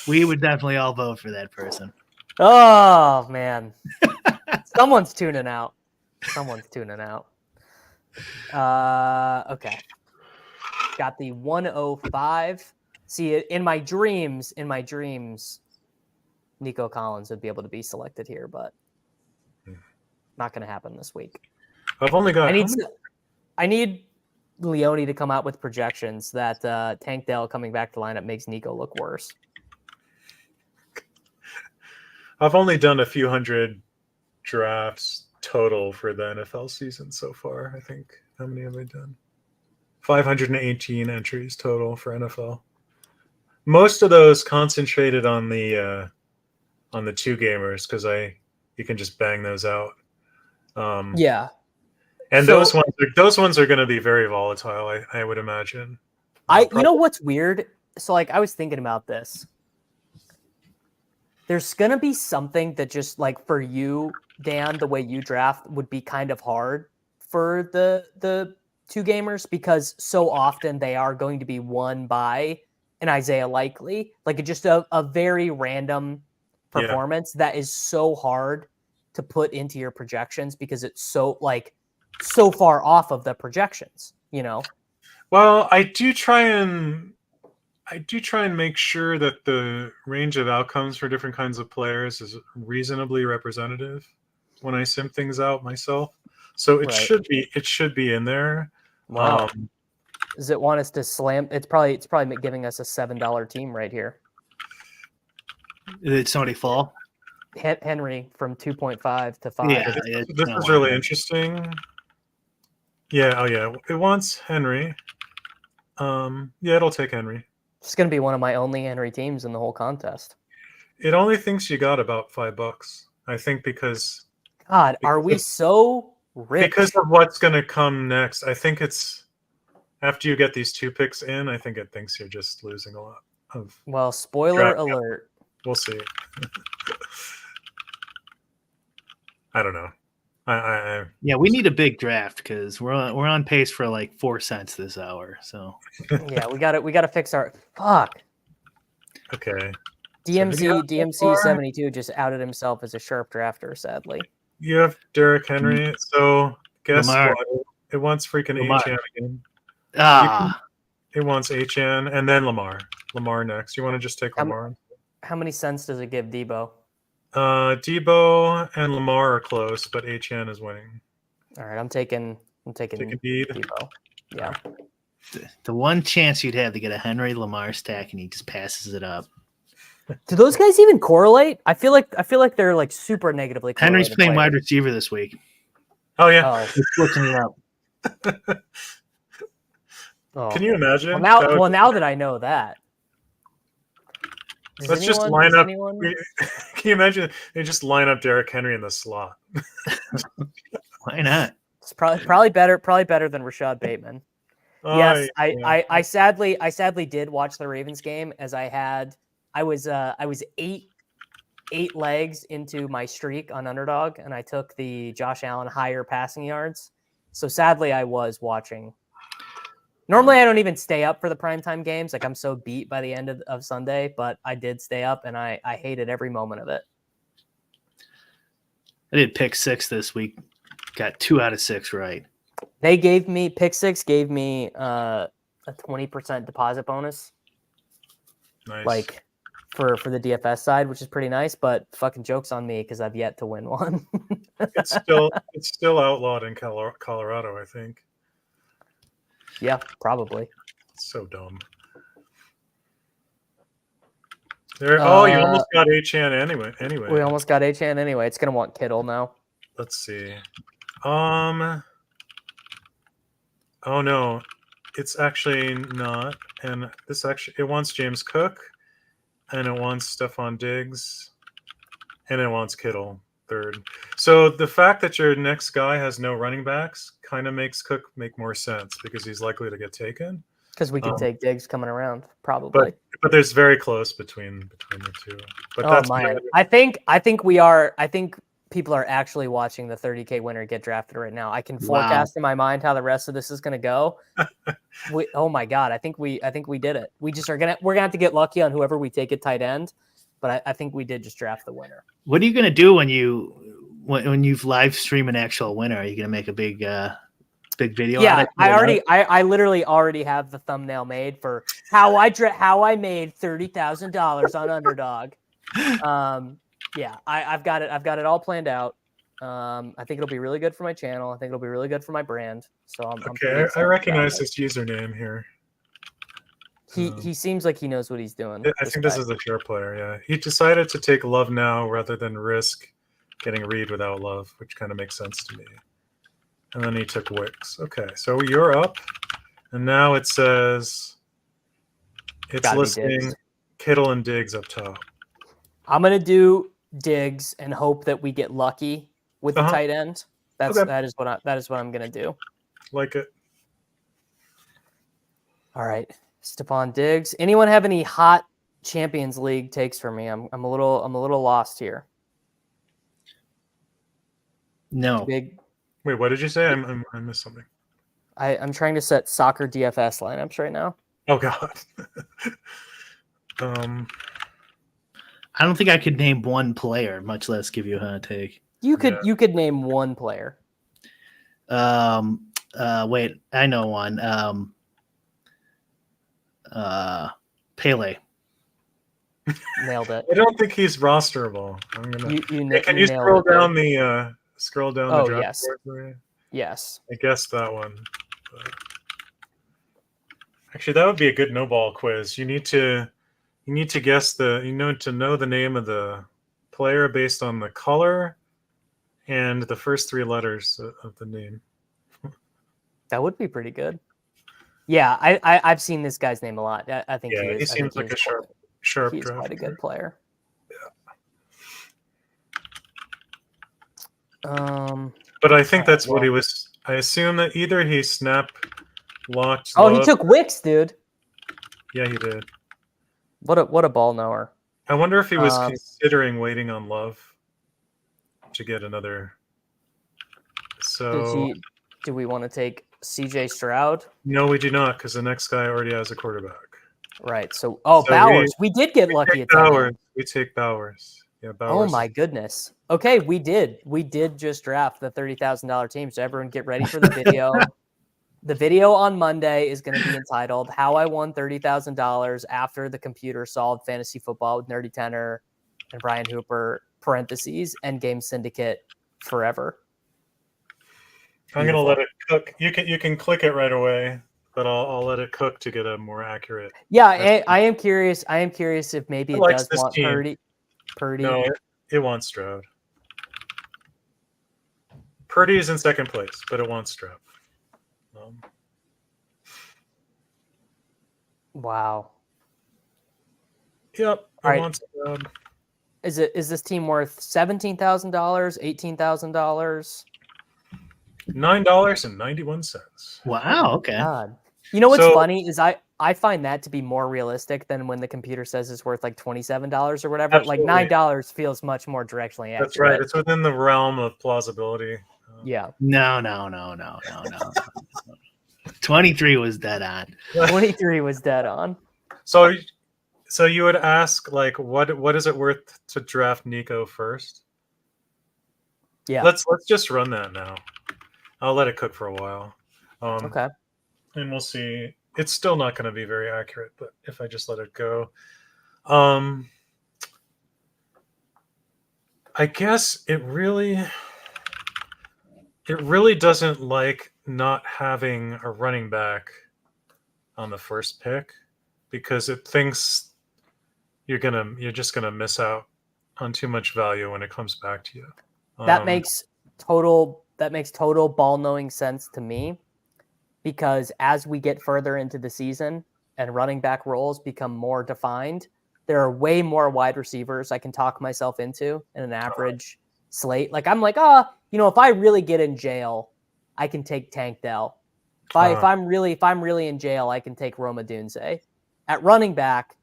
we would definitely all vote for that person. Oh man, someone's tuning out. Okay, got the 105. See, in my dreams, Nico Collins would be able to be selected here, but not going to happen this week. I've only got. I need Leone to come out with projections that Tank Dell coming back to lineup makes Nico look worse. I've only done a few hundred drafts total for the NFL season so far. I think. How many have I done? 518 entries total for NFL. Most of those concentrated on the 2 gamers because you can just bang those out. Yeah, and those ones are going to be very volatile. I would imagine. You know what's weird? So like I was thinking about this. There's going to be something that just like for you, Dan, the way you draft would be kind of hard for the 2 gamers because so often they are going to be won by an Isaiah Likely, like just a very random performance that is so hard to put into your projections because it's so far off of the projections, you know? Well, I do try and make sure that the range of outcomes for different kinds of players is reasonably representative when I sim things out myself. So it should be in there. Wow. Does it want us to slam? It's probably giving us a $7 team right here. Did somebody fall? Henry from 2.5 to 5. Yeah, this is really interesting. Yeah. Oh yeah. It wants Henry. Yeah, it'll take Henry. It's going to be one of my only Henry teams in the whole contest. It only thinks you got about $5. I think because. God, are we so rich? Because of what's going to come next. I think it's after you get these 2 picks in. I think it thinks you're just losing a lot of. Well, spoiler alert. We'll see. I don't know. Yeah, we need a big draft because we're on pace for like 4 cents this hour. So yeah, we gotta fix our fuck. Okay. DMC 72 just outed himself as a sharp drafter. Sadly, you have Derrick Henry. So guess Lamar. what? It wants freaking Lamar. HN again. It wants HN and then Lamar. Lamar next. You want to just take Lamar? How many cents does it give Debo? Debo and Lamar are close, but HN is winning. All right, I'm taking Debo. Yeah. The one chance you'd have to get a Henry Lamar stack, and he just passes it up. Do those guys even correlate? I feel like they're like super negatively correlated. Henry's playing wide receiver this week. Oh yeah, he's switching it up. Can you imagine? Now that I know that. Let's just line up. Can you imagine? They just line up Derrick Henry in the slot. Why not? It's probably better than Rashad Bateman. Yes, I sadly did watch the Ravens game as I was 8 legs into my streak on Underdog, and I took the Josh Allen higher passing yards. So sadly, I was watching Normally, I don't even stay up for the primetime games. Like, I'm so beat by the end of Sunday, but I did stay up, and I hated every moment of it. I did pick 6 this week. Got 2 out of 6 right. They gave me pick 6 gave me a 20% deposit bonus. Nice. Like for the DFS side, which is pretty nice, but fucking joke's on me because I've yet to win one. it's still outlawed in Colorado, I think. Yeah, probably. It's so dumb. There. Oh, you almost got Achan anyway. We almost got Achan anyway. It's gonna want Kittle now. Let's see. Oh no, it's actually not. And this actually, it wants James Cook, and it wants Stephon Diggs, and it wants Kittle third. So the fact that your next guy has no running backs kind of makes Cook make more sense because he's likely to get taken. Because we could take Diggs coming around, probably. But there's very close between the two. But that's man. I think people are actually watching the 30K winner get drafted right now. I can forecast in my mind how the rest of this is going to go. Oh my God. I think we did it. We're going to have to get lucky on whoever we take at tight end. But I think we did just draft the winner. What are you going to do when you've live stream an actual winner? Are you going to make a big video? Yeah, I literally already have the thumbnail made for how I made $30,000 on Underdog. Yeah, I've got it all planned out. I think it'll be really good for my channel. I think it'll be really good for my brand. So I'm okay. I recognize his username here. He seems like he knows what he's doing. I think this is a sure player. Yeah, he decided to take Love now rather than risk getting Reid without Love, which kind of makes sense to me. And then he took Wicks. Okay, so you're up, and now it says it's listing Kittle and Diggs up top. I'm gonna do Diggs and hope that we get lucky with the tight end. That is what I'm gonna do. Like it. All right, Stephon Diggs. Anyone have any hot Champions League takes for me? I'm a little lost here. No. Wait, what did you say? I missed something. I'm trying to set soccer DFS lineups right now. Oh God. I don't think I could name one player, much less give you a hot take. You could name one player. Wait, I know one. Pele. Nailed it. I don't think he's rosterable. I'm gonna. Can you scroll down the draft board? Yes. I guessed that one. Actually, that would be a good no ball quiz. You need to guess to know the name of the player based on the color and the first 3 letters of the name. That would be pretty good. Yeah, I've seen this guy's name a lot. I think he seems like a sharp he's draft. Quite a good player. Yeah. But I think that's what he was. I assume that either he snap locked. Oh, he took Wicks, dude. Yeah, he did. What a ball knower. I wonder if he was considering waiting on Love to get another. So do we want to take CJ Stroud? No, we do not, because the next guy already has a quarterback. Right. So Bowers. We did get lucky at Bowers. We take Bowers. Yeah, Bowers. Oh my goodness. Okay, we did just draft the $30,000 team. So everyone get ready for the video. The video on Monday is going to be entitled "How I Won $30,000 After the Computer Solved Fantasy Football with NerdyTenor and Brian Hooper (Endgame Syndicate Forever." I'm going to let it cook. You can click it right away, but I'll let it cook to get a more accurate. Yeah, I am curious. I am curious if maybe it does want Purdy. No, it wants Stroud. Purdy is in second place, but it wants Stroud. Wow. Yep. All right. Is this team worth $17,000, $18,000? $9.91. Wow. Okay. God. You know what's funny is I find that to be more realistic than when the computer says it's worth like $27 or whatever. Absolutely. Like $9 feels much more directionally accurate. That's right. It's within the realm of plausibility. Yeah. No. 23 was dead on. 23 was dead on. So you would ask, like, what is it worth to draft Nico first? Yeah. Let's just run that now. I'll let it cook for a while. Okay. And we'll see. It's still not going to be very accurate, but if I just let it go, I guess it really doesn't like not having a running back on the first pick, because it thinks you're just gonna miss out on too much value when it comes back to you. That makes total ball knowing sense to me, because as we get further into the season and running back roles become more defined, there are way more wide receivers I can talk myself into in an average slate. Like I'm like, if I really get in jail, I can take Tank Dell. If I'm really in jail, I can take Roma Dunze. At running back,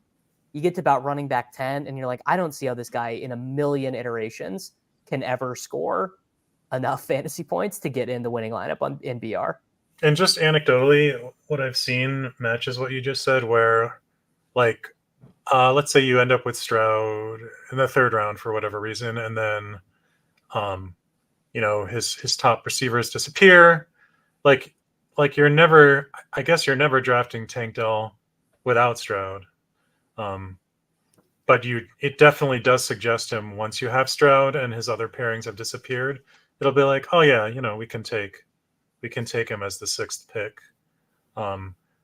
you get to about running back 10, and you're like, I don't see how this guy in a million iterations can ever score enough fantasy points to get in the winning lineup in BR. And just anecdotally, what I've seen matches what you just said, where, like, let's say you end up with Stroud in the third round for whatever reason, and then, his top receivers disappear. Like you're never drafting Tank Dell without Stroud. But it definitely does suggest him once you have Stroud and his other pairings have disappeared. It'll be like, oh yeah, we can take him as the sixth pick.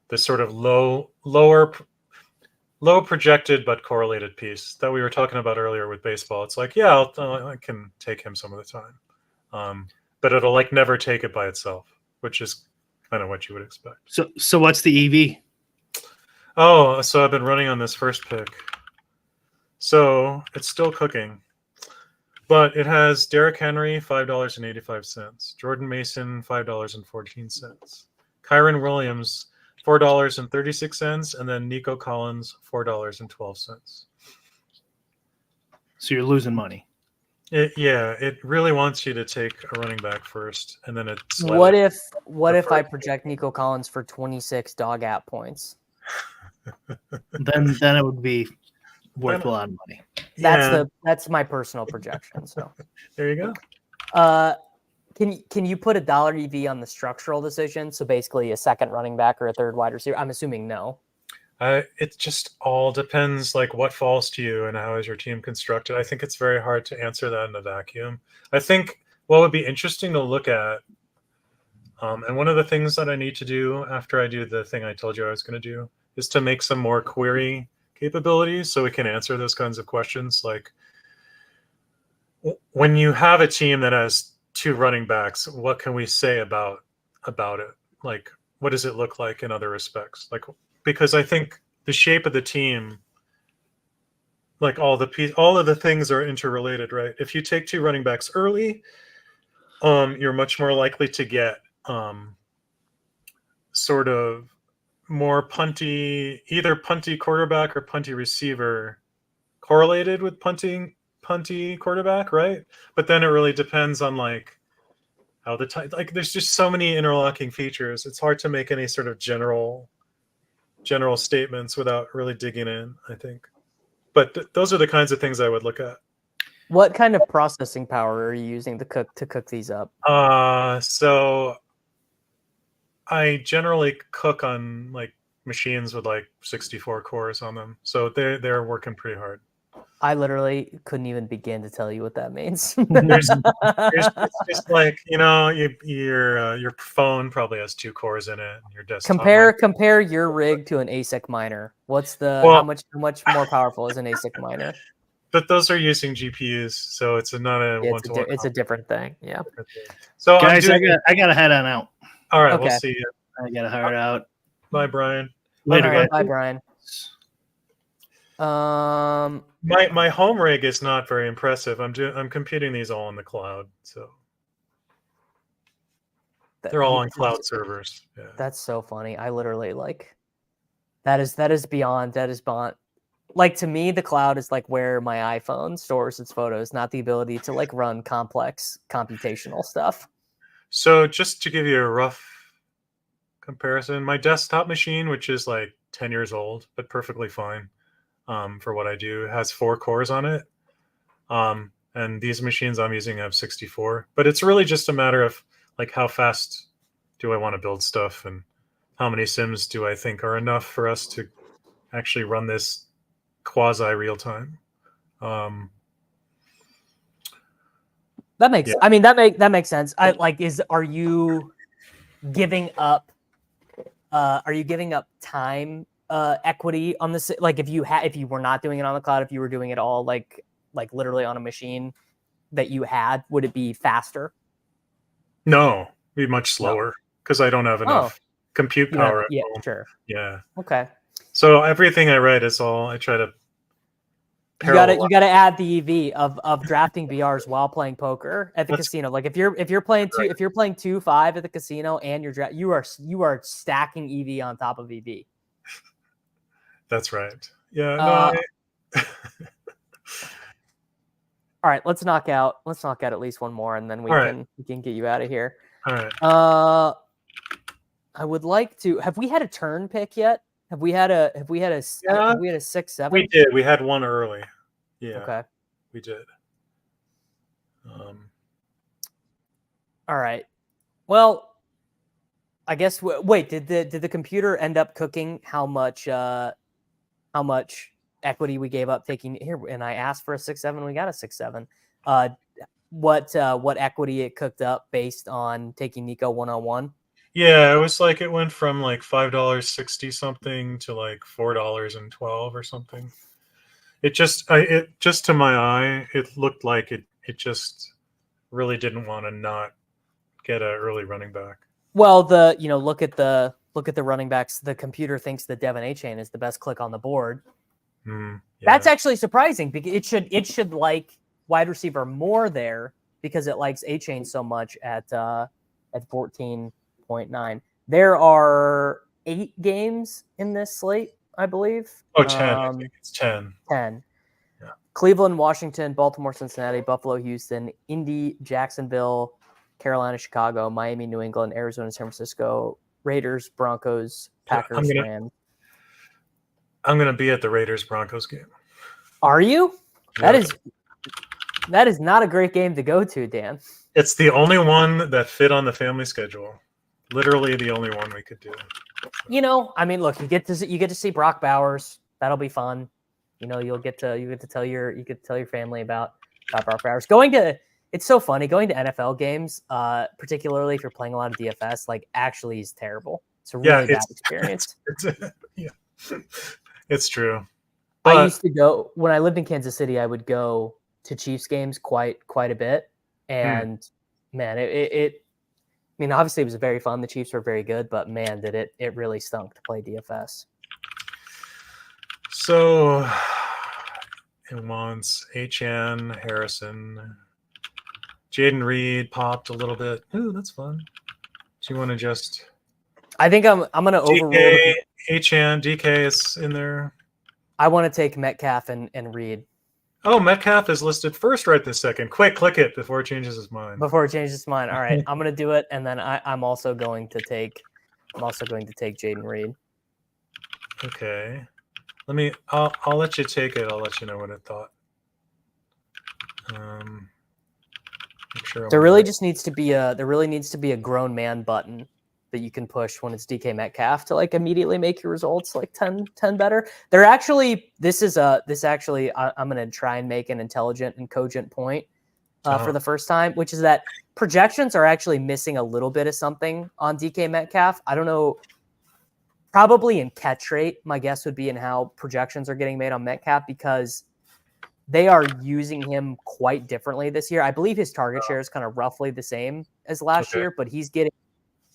This sort of low projected but correlated piece that we were talking about earlier with baseball. It's like, yeah, I can take him some of the time, but it'll like never take it by itself, which is kind of what you would expect. So what's the EV? Oh, so I've been running on this first pick. So it's still cooking. But it has Derrick Henry, $5.85. Jordan Mason, $5.14. Kyron Williams, $4.36. And then Nico Collins, $4.12. So you're losing money. It really wants you to take a running back first, and then it's what if I project Nico Collins for 26 dog app points? then it would be worth a lot of money. That's my personal projection. So there you go. Can you put a dollar EV on the structural decision? So basically a second running back or a third wide receiver? I'm assuming no. It just all depends, like, what falls to you and how is your team constructed. I think it's very hard to answer that in a vacuum. I think what would be interesting to look at, and one of the things that I need to do after I do the thing I told you I was going to do, is to make some more query capabilities so we can answer those kinds of questions. Like, when you have a team that has two running backs, what can we say about it? Like, what does it look like in other respects? Like, because I think the shape of the team, like all of the things are interrelated, right? If you take two running backs early, you're much more likely to get sort of more either punty quarterback or punty receiver correlated with punty quarterback, right? But then it really depends on like how there's just so many interlocking features. It's hard to make any sort of general statements without really digging in, I think. But those are the kinds of things I would look at. What kind of processing power are you using to cook these up? So I generally cook on like machines with like 64 cores on them. So they're working pretty hard. I literally couldn't even begin to tell you what that means. It's just like, your phone probably has 2 cores in it. And your desktop compare your rig to an ASIC miner. What's how much more powerful is an ASIC miner? But those are using GPUs, so it's not a one-to-one. It's a different thing. Yeah. So guys, I got to head on out. All right, We'll see you. I got to head out. Bye, Brian. Later, guys. Bye, Brian. My home rig is not very impressive. I'm computing these all in the cloud, so they're all on cloud servers. Yeah. That's so funny. I literally that is beyond. Like, to me, the cloud is like where my iPhone stores its photos, not the ability to like run complex computational stuff. So just to give you a rough comparison. My desktop machine, which is like 10 years old, but perfectly fine for what I do, has 4 cores on it. And these machines I'm using have 64. But it's really just a matter of like how fast do I want to build stuff and how many sims do I think are enough for us to actually run this quasi real time. That makes. Yeah. I mean, that makes sense. Are you giving up? Are you giving up time equity on this? Like, if you were not doing it on the cloud, if you were doing it all like literally on a machine that you had, would it be faster? No, it'd be much slower because I don't have enough compute power at home. Sure. Yeah. Okay. So everything I write is all I try to. You gotta add the EV of drafting BRs while playing poker at the casino. Like if you're playing 2-5 at the casino and you are stacking EV on top of EV. That's right. Yeah. All right, let's knock out at least one more, and then we can get you out of here. All right. I would like to. Have we had a turn pick yet? Have we had a 6-7? We did. We had one early. Yeah. Okay. We did. All right. Well, I guess. Wait. Did the computer end up cooking how much equity we gave up taking here? And I asked for a 6-7. We got a 6-7. What equity it cooked up based on taking Nico 101? Yeah, it was like it went from like $5.60 something to like $4.12 or something. It just to my eye, it looked like it just really didn't want to not get an early running back. Well, look at the running backs. The computer thinks that Devin A-Chain is the best click on the board. Yeah. That's actually surprising because it should like wide receiver more there because it likes A-Chain so much at 14.9. There are 8 games in this slate, I believe. Oh, 10. I think it's 10. 10. Yeah. Cleveland, Washington, Baltimore, Cincinnati, Buffalo, Houston, Indy, Jacksonville, Carolina, Chicago, Miami, New England, Arizona, San Francisco, Raiders, Broncos, Packers, Rams. I'm going to be at the Raiders-Broncos game. Are you? Yeah. That is not a great game to go to, Dan. It's the only one that fit on the family schedule. Literally the only one we could do. I mean, look, you get to see Brock Bowers. That'll be fun. You get to tell your family about Brock Bowers. It's so funny going to NFL games, particularly if you're playing a lot of DFS. Like, actually, is terrible. It's a really bad experience. It's true. I used to go when I lived in Kansas City. I would go to Chiefs games quite a bit, and man, I mean, obviously it was very fun. The Chiefs were very good, but man, did it really stunk to play DFS. So it wants HN, Harrison, Jaden Reed popped a little bit. Ooh, that's fun. Do you want to just? I think I'm going to overrule. HN, DK is in there. I want to take Metcalf and Reid. Oh, Metcalf is listed first right this second. Quick, click it before it changes his mind. All right, I'm going to do it, and then I'm also going to take Jaden Reed. Okay, I'll let you take it. I'll let you know what it thought. Make sure there really needs to be a grown man button that you can push when it's DK Metcalf to like immediately make your results like 10 better. I'm going to try and make an intelligent and cogent point for the first time, which is that projections are actually missing a little bit of something on DK Metcalf. I don't know, probably in catch rate, my guess would be in how projections are getting made on Metcalf because they are using him quite differently this year. I believe his target share is kind of roughly the same as last year, but he's getting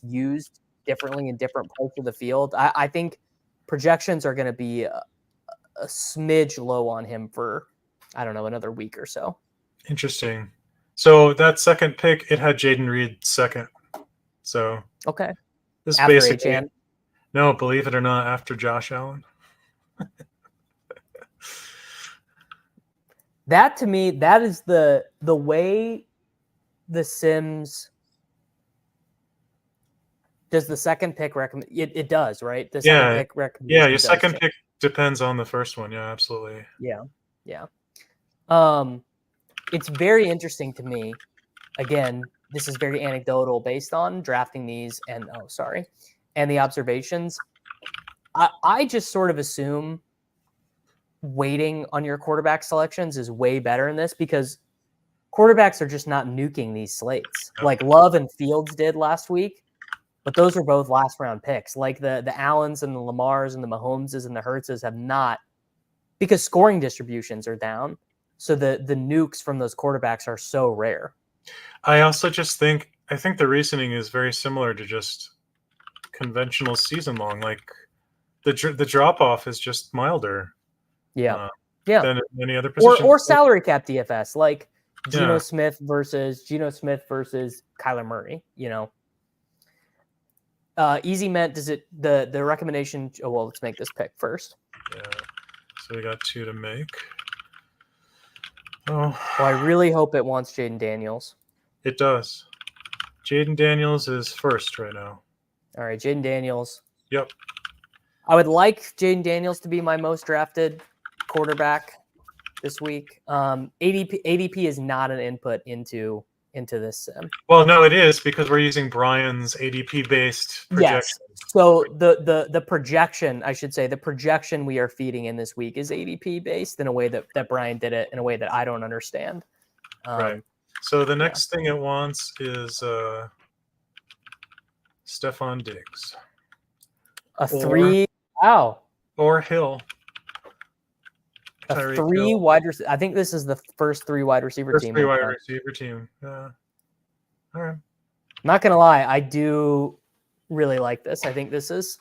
used differently in different parts of the field. I think projections are going to be a smidge low on him for, I don't know, another week or so. Interesting. So that second pick, it had Jaden Reed second. So okay, this after basically HN? No, believe it or not, after Josh Allen. That to me, that is the way the Sims Does the second pick recommend? It does, right? The Yeah. second pick recommend. Yeah, your second pick depends on the first one. Yeah, absolutely. Yeah. It's very interesting to me. Again, this is very anecdotal based on drafting these and the observations. I just sort of assume waiting on your quarterback selections is way better in this because quarterbacks are just not nuking these slates like Love and Fields did last week. But those are both last round picks. Like the Allens and the Lamars and the Mahomeses and the Hurtses have not, because scoring distributions are down. So the nukes from those quarterbacks are so rare. I also just think the reasoning is very similar to just conventional season long. Like the drop off is just milder. Than any other position. Or salary cap DFS, like Geno Smith versus Kyler Murray. Easy meant does it the recommendation? Oh well, let's make this pick first. Yeah. So we got 2 to make. Well, I really hope it wants Jaden Daniels. It does. Jaden Daniels is first right now. All right, Jaden Daniels. Yep. I would like Jaden Daniels to be my most drafted quarterback this week. ADP is not an input into this sim. Well, no, it is because we're using Brian's ADP based projection. Yes. So the projection, I should say, the projection we are feeding in this week is ADP based in a way that Brian did it in a way that I don't understand. Right. So the next thing it wants is Stephon Diggs. Or Hill. A 3 wide receiver. I think this is the first 3 wide receiver team. First 3 wide receiver team. All right. Not gonna lie, I do really like this. I think this is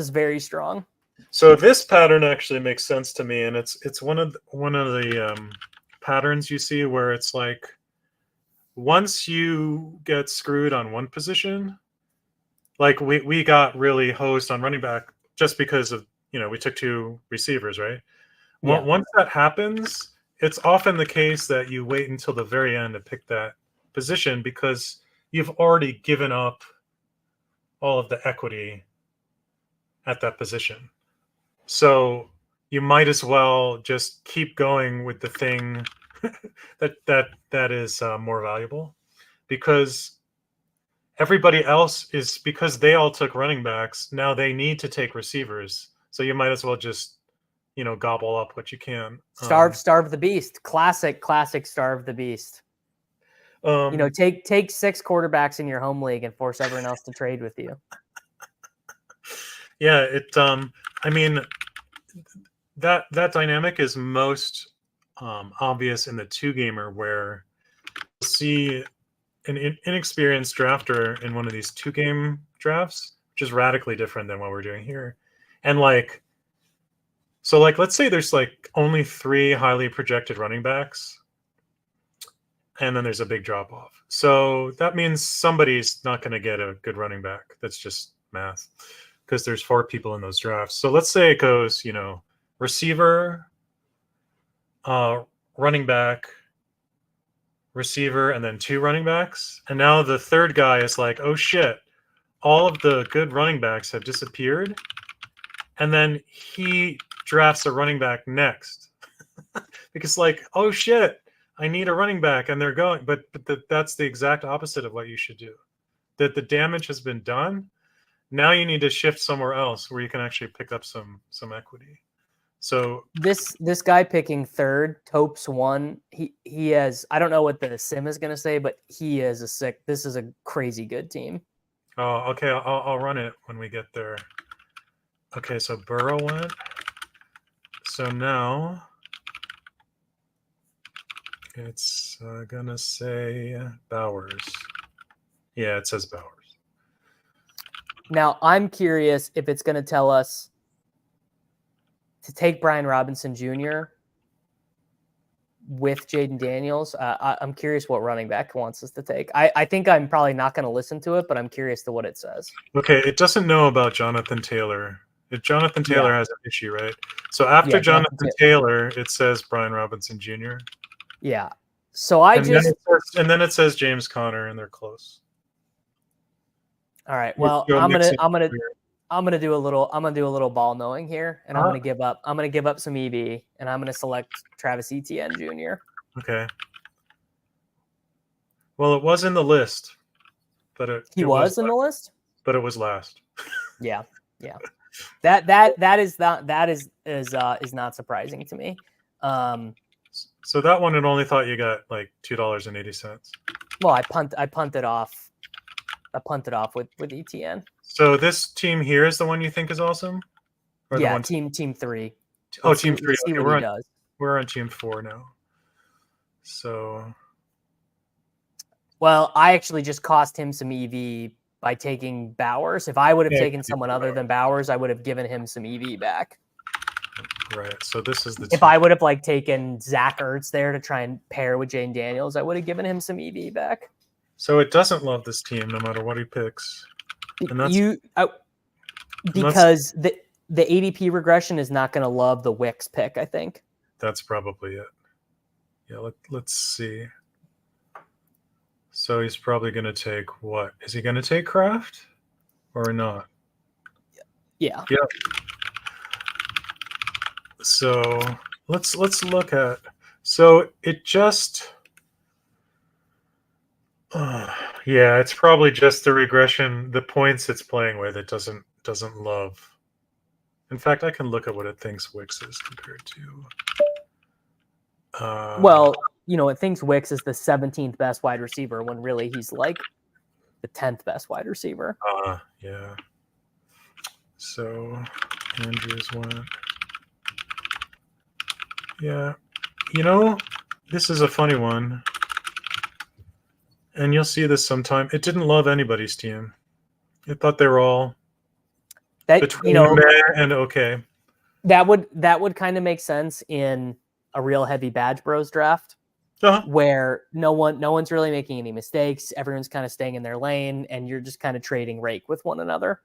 very strong. So this pattern actually makes sense to me, and it's one of the patterns you see where it's like once you get screwed on one position, like we got really hosed on running back just because of we took 2 receivers, right? Yeah. Once that happens, it's often the case that you wait until the very end to pick that position because you've already given up all of the equity at that position. So you might as well just keep going with the thing that is more valuable because everybody else is, because they all took running backs, now they need to take receivers. So you might as well just gobble up what you can. Starve the beast. Classic starve the beast. Take 6 quarterbacks in your home league and force everyone else to trade with you. Yeah, I mean, that dynamic is most obvious in the 2-gamer where you'll see an inexperienced drafter in one of these 2-game drafts, which is radically different than what we're doing here. And so let's say there's only 3 highly projected running backs, and then there's a big drop off. So that means somebody's not going to get a good running back. That's just math because there's 4 people in those drafts. So let's say it goes, receiver, running back, receiver, and then 2 running backs. And now the third guy is like, oh shit, all of the good running backs have disappeared. And then he drafts a running back next because oh shit, I need a running back, and they're going, but that's the exact opposite of what you should do. That the damage has been done. Now you need to shift somewhere else where you can actually pick up some equity. So this guy picking third, Topes 1, he has, I don't know what the sim is going to say, but he is this is a crazy good team. Oh, okay. I'll run it when we get there. Okay, so Burrow went. So now it's gonna say Bowers. Yeah, it says Bowers. Now I'm curious if it's going to tell us to take Brian Robinson Jr. with Jaden Daniels. I'm curious what running back wants us to take. I think I'm probably not going to listen to it, but I'm curious to what it says. Okay, it doesn't know about Jonathan Taylor. Jonathan Taylor has an issue, right? So after Jonathan Taylor, it says Brian Robinson Jr. Yeah. So then it says James Conner, and they're close. All right. Well, Go I'm mix gonna it here. I'm gonna do a little ball knowing here, and I'm Uh-huh. gonna give up some EV, and I'm gonna select Travis Etienne Jr. Okay. Well, it was in the list, but He was in the list. but it was last. Yeah, yeah. That is not surprising to me. So that one, it only thought you got like $2.80. Well, I punted off. I punted off with ETN. So this team here is the one you think is awesome, or the Yeah, one? team 3. Oh, Let's team see, 3. let's see Okay, what he does. we're on team 4 now. So Well, I actually just cost him some EV by taking Bowers. If I would have taken someone other than Bowers, I would have given him some EV back. right. So this is the If team. I would have like taken Zach Ertz there to try and pair with Jane Daniels, I would have given him some EV back. So it doesn't love this team no matter what he picks. And that's because the ADP regression is not going to love the Wicks pick, I think. That's probably it. Yeah, let's see. So he's probably going to take what? Is he going to take Kraft or not? Yeah. Yep. So let's look at. So it just. Yeah, it's probably just the regression, the points it's playing with. It doesn't love. In fact, I can look at what it thinks Wicks is compared to. Well, it thinks Wicks is the 17th best wide receiver when really he's like the 10th best wide receiver. Yeah. So Andrews went. Yeah. This is a funny one. And you'll see this sometime. It didn't love anybody's team. It thought they were all between meh and okay. That would kind of make sense in a real heavy Badge Bros draft, where no one's really making any mistakes. Everyone's kind of staying in their lane, and you're just kind of trading rake with one another.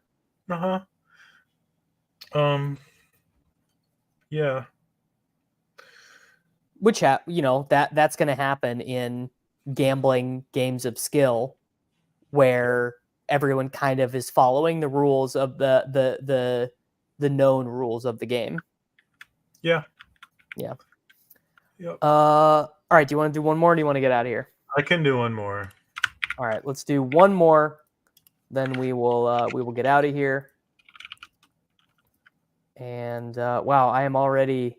Yeah. Which that's going to happen in gambling games of skill, where everyone kind of is following the rules of the known rules of the game. Yeah. Yep. All right. Do you want to do one more? Or do you want to get out of here? I can do one more. All right. Let's do one more. Then we will get out of here. And wow, I am already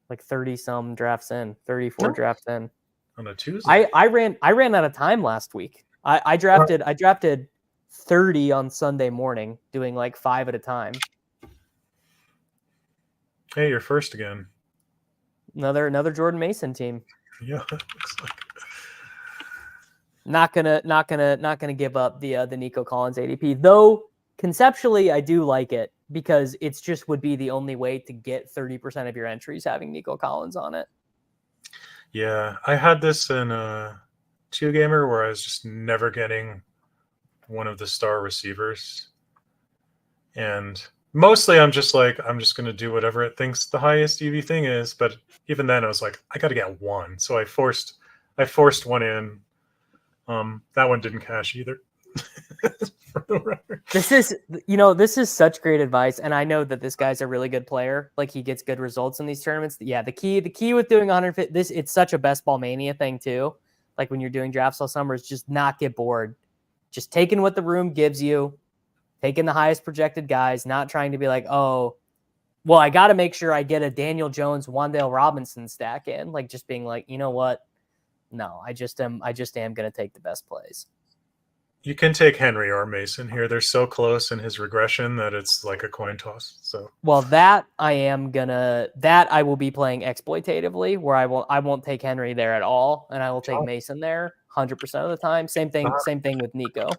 like 30 some drafts in, 34 drafts in. On a Tuesday. I ran out of time last week. I drafted 30 on Sunday morning, doing like 5 at a time. Hey, you're first again. Another Jordan Mason team. Yeah, looks like. Not gonna give up the Nico Collins ADP, though. Conceptually, I do like it because it's just would be the only way to get 30% of your entries having Nico Collins on it. Yeah, I had this in a 2-gamer where I was just never getting one of the star receivers, and mostly I'm just going to do whatever it thinks the highest EV thing is. But even then, I was like, I got to get one, so I forced one in. That one didn't cash either. This is such great advice, and I know that this guy's a really good player. Like, he gets good results in these tournaments. Yeah, the key with doing 150, it's such a best ball mania thing too. Like when you're doing drafts all summer, is just not get bored. Just taking what the room gives you, taking the highest projected guys, not trying to be like, oh, well, I got to make sure I get a Daniel Jones, Wan'Dale Robinson stack in. Like, just being like, you know what? No, I just am going to take the best plays. You can take Henry or Mason here. They're so close in his regression that it's like a coin toss. So, well, that I will be playing exploitatively, where I won't take Henry there at all, and I will take Mason there 100% of the time. Same thing with Nico.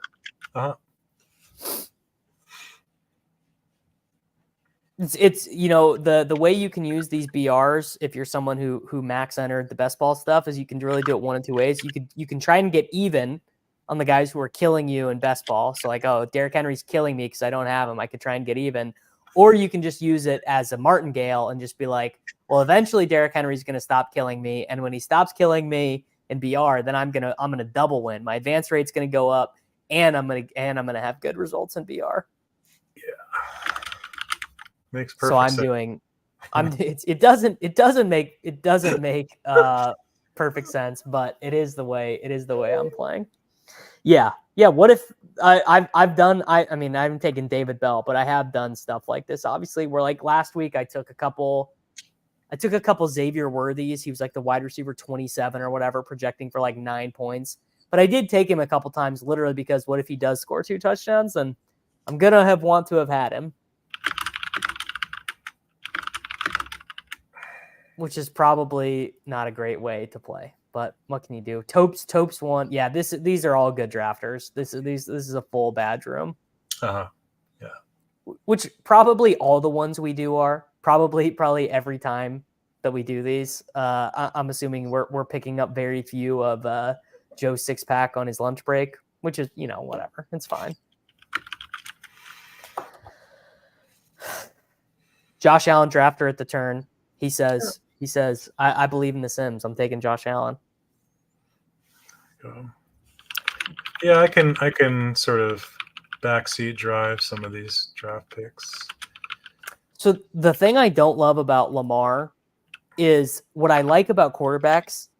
It's the way you can use these BRs if you're someone who max entered the best ball stuff is you can really do it one of two ways. You can try and get even on the guys who are killing you in best ball. So like, oh, Derrick Henry's killing me because I don't have him. I could try and get even. Or you can just use it as a martingale and just be like, well, eventually Derrick Henry's going to stop killing me. And when he stops killing me in BR, then I'm going to double win. My advance rate's going to go up and I'm gonna have good results in BR. Yeah, makes perfect So I'm sense. doing. It doesn't make perfect sense, but it is the way I'm playing. Yeah. What if I've done? I mean, I haven't taken David Bell, but I have done stuff like this. Obviously, where like last week I took a couple Xavier Worthies. He was like the wide receiver 27 or whatever, projecting for like 9 points. But I did take him a couple times, literally because what if he does score 2 touchdowns? Then I'm gonna want to have had him, which is probably not a great way to play. But what can you do? Topes won. Yeah, these are all good drafters. This is a full badge room. Yeah. Which probably all the ones we do are probably every time that we do these. I'm assuming we're picking up very few of Joe's 6-pack on his lunch break, which is whatever. It's fine. Josh Allen drafter at the turn. He says, I believe in the Sims. I'm taking Josh Allen. Yeah, I can sort of backseat drive some of these draft picks. So the thing I don't love about Lamar is what I like about quarterbacks.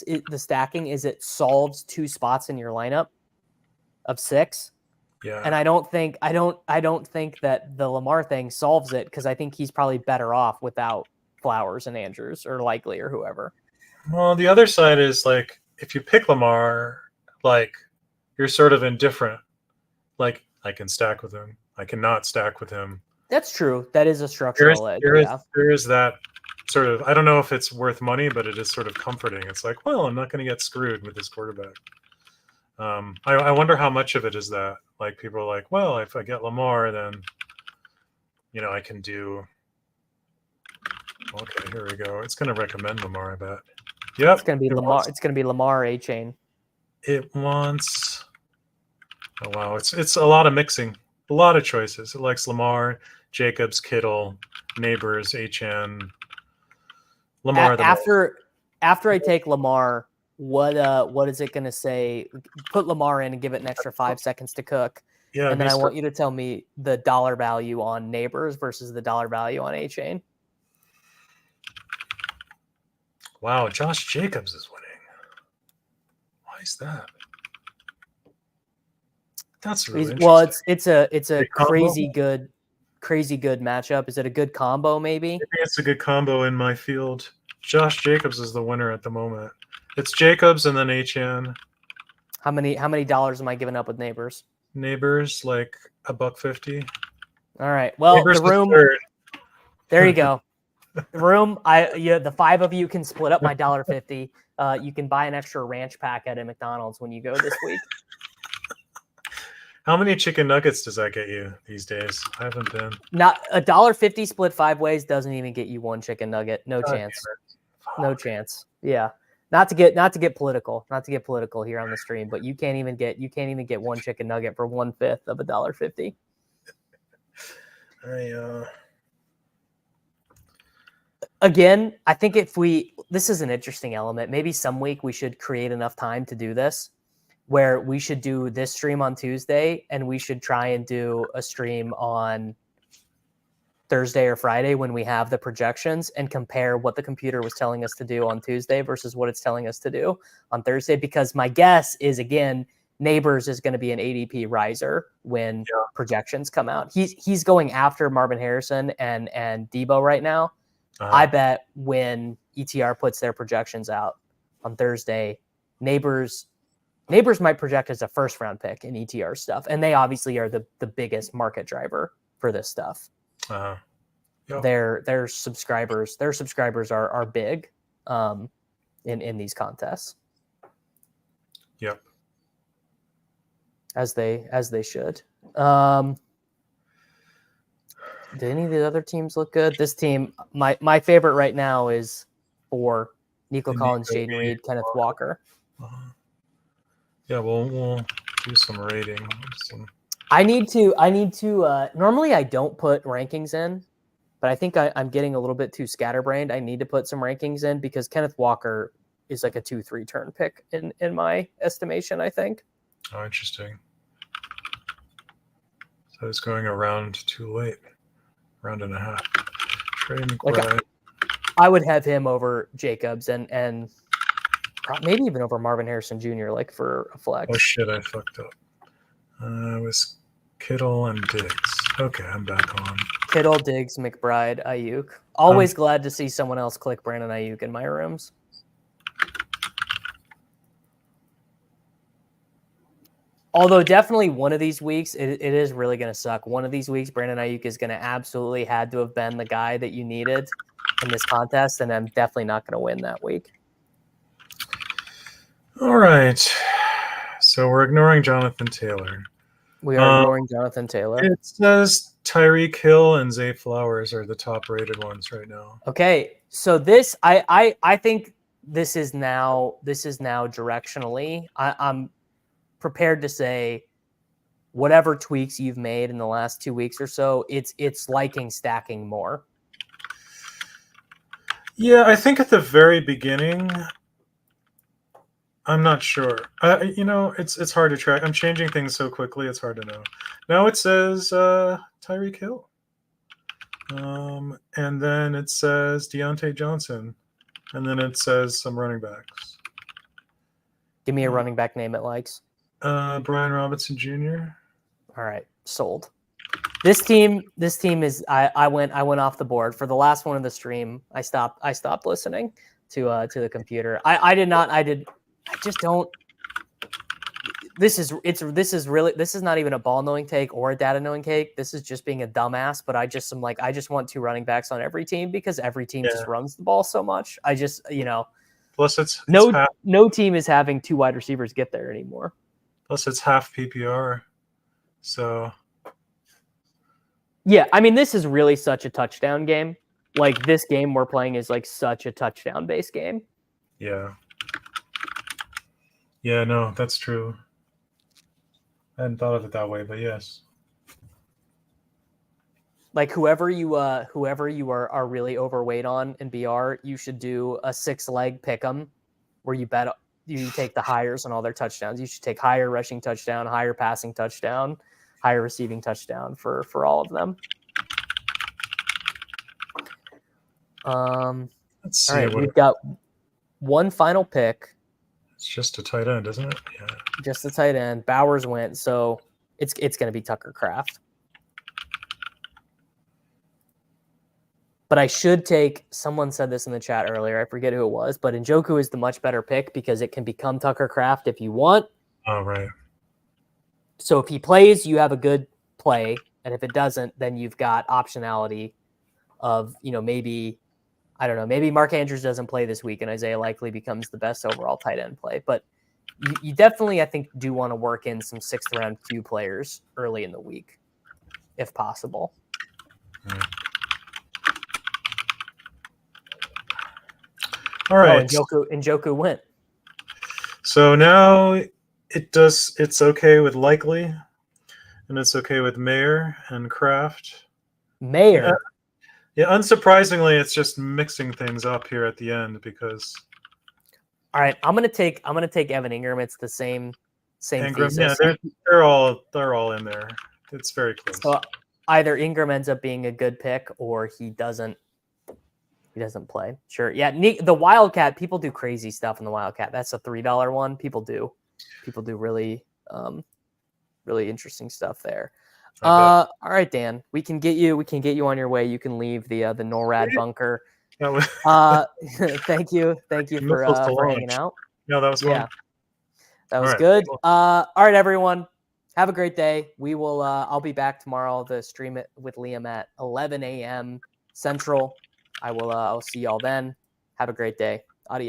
The stacking is it solves 2 spots in your lineup of 6. Yeah, and I don't think that the Lamar thing solves it because I think he's probably better off without Flowers and Andrews or Likely or whoever. Well, the other side is like if you pick Lamar, like you're sort of indifferent. Like I can stack with him, I cannot stack with him. That's true. That is a structural edge. There is that sort of. I don't know if it's worth money, but it is sort of comforting. It's like, well, I'm not going to get screwed with this quarterback. I wonder how much of it is that. Like people are like, well, if I get Lamar, then I can do. Okay, here we go. It's going to recommend Lamar, I bet. Yep. It's going to be Lamar. It's going to be Lamar A-Chain. It wants. Oh wow, it's a lot of mixing, a lot of choices. It likes Lamar, Jacobs, Kittle, Neighbors, HN, Lamar. After I take Lamar, what is it going to say? Put Lamar in and give it an extra 5 seconds to cook. Yeah, and then I want you to tell me the dollar value on Neighbors versus the dollar value on A-Chain. Wow, Josh Jacobs is winning. Why is that? That's really interesting. It's a crazy good matchup. Is it a good combo? Maybe it's a good combo in my field. Josh Jacobs is the winner at the moment. It's Jacobs and then HN. How many dollars am I giving up with Neighbors? Neighbors like $1.50. All right. Well, Neighbors the room. There you go. The room. The 5 of you can split up my $1.50. You can buy an extra ranch pack at a McDonald's when you go this week. How many chicken nuggets does that get you these days? I haven't been. Not $1.50 split 5 ways doesn't even get you 1 chicken nugget. No chance. No chance. Yeah. Not to get political here on the stream, but you can't even get 1 chicken nugget for 1/5 of $1.50. Again, I think this is an interesting element. Maybe some week we should create enough time to do this, where we should do this stream on Tuesday and we should try and do a stream on Thursday or Friday when we have the projections and compare what the computer was telling us to do on Tuesday versus what it's telling us to do on Thursday. Because my guess is, again, Neighbors is going to be an ADP riser when projections come out. He's going after Marvin Harrison and Debo right now. I bet when ETR puts their projections out on Thursday, Neighbors might project as a first-round pick in ETR stuff, and they obviously are the biggest market driver for this stuff. Yep. Their subscribers are big in these contests. Yep. As they should. Do any of the other teams look good? This team, my favorite right now is 4. Nico Collins, Jaden Reed, Kenneth Walker. Yeah, we'll do some rating. I need to. Normally, I don't put rankings in, but I think I'm getting a little bit too scatterbrained. I need to put some rankings in because Kenneth Walker is like a 2-3 turn pick in my estimation, I think. Oh, interesting. So it's going a round too late. Round and a half. Trey McBride. I would have him over Jacobs and maybe even over Marvin Harrison Jr. like for a flex. Oh shit, I fucked up. It was Kittle and Diggs. Okay, I'm back on. Kittle, Diggs, McBride, Ayuk. Always glad to see someone else click Brandon Ayuk in my rooms. Although definitely one of these weeks, it is really going to suck. One of these weeks, Brandon Ayuk is going to absolutely had to have been the guy that you needed in this contest, and I'm definitely not going to win that week. All right. So we're ignoring Jonathan Taylor. We are ignoring Jonathan Taylor. It says Tyreek Hill and Zay Flowers are the top-rated ones right now. Okay, so this I think this is now directionally. I'm prepared to say whatever tweaks you've made in the last 2 weeks or so, it's liking stacking more. Yeah, I think at the very beginning, I'm not sure. It's hard to track. I'm changing things so quickly, it's hard to know. Now it says Tyreek Hill. And then it says Deontay Johnson. And then it says some running backs. Give me a running back name it likes. Brian Robinson Jr. All right, sold. This team is I went off the board for the last one of the stream. I stopped listening to the computer. I just don't. This is not even a ball knowing take or a data knowing take. This is just being a dumbass. But I just want 2 running backs on every team because every team just runs the ball so much. I just Plus it's no team is having 2 wide receivers get there anymore. Plus it's half PPR. So yeah, I mean this is really such a touchdown game. Like this game we're playing is like such a touchdown based game. Yeah. Yeah, no, that's true. I hadn't thought of it that way, but yes. Like whoever you are really overweight on in BR, you should do a 6-leg pick'em where you take the highers on all their touchdowns. You should take higher rushing touchdown, higher passing touchdown, higher receiving touchdown for all of them. Let's see. All right, we've got one final pick. It's just a tight end, isn't it? Yeah. Just a tight end. Bowers went, so it's going to be Tucker Kraft. But I should take, someone said this in the chat earlier, I forget who it was, but Njoku is the much better pick because it can become Tucker Kraft if you want. Oh, right. So if he plays, you have a good play. And if it doesn't, then you've got optionality of, maybe, I don't know, maybe Mark Andrews doesn't play this week and Isaiah Likely becomes the best overall tight end play. But you definitely, I think, do want to work in some 6th round Q players early in the week, if possible. Right. All right. Njoku went. So now it's okay with Likely, and it's okay with Mayer and Kraft. Mayer. Yeah, unsurprisingly, it's just mixing things up here at the end because. All right, I'm gonna take Evan Ingram. It's the same Ingram, thesis. Yeah, they're all in there. It's very close. So either Ingram ends up being a good pick or he doesn't play. Sure. Yeah. The Wildcat, people do crazy stuff in the Wildcat. That's a $3 one. People do really, really interesting stuff there. All right, Dan, we can get you on your way. You can leave the NORAD bunker. Thank you for hanging out. No, that was fun. Yeah, that was good. Cool. All right, everyone. Have a great day. We will. I'll be back tomorrow to stream it with Liam at 11 a.m. Central. I'll see y'all then. Have a great day. Adios.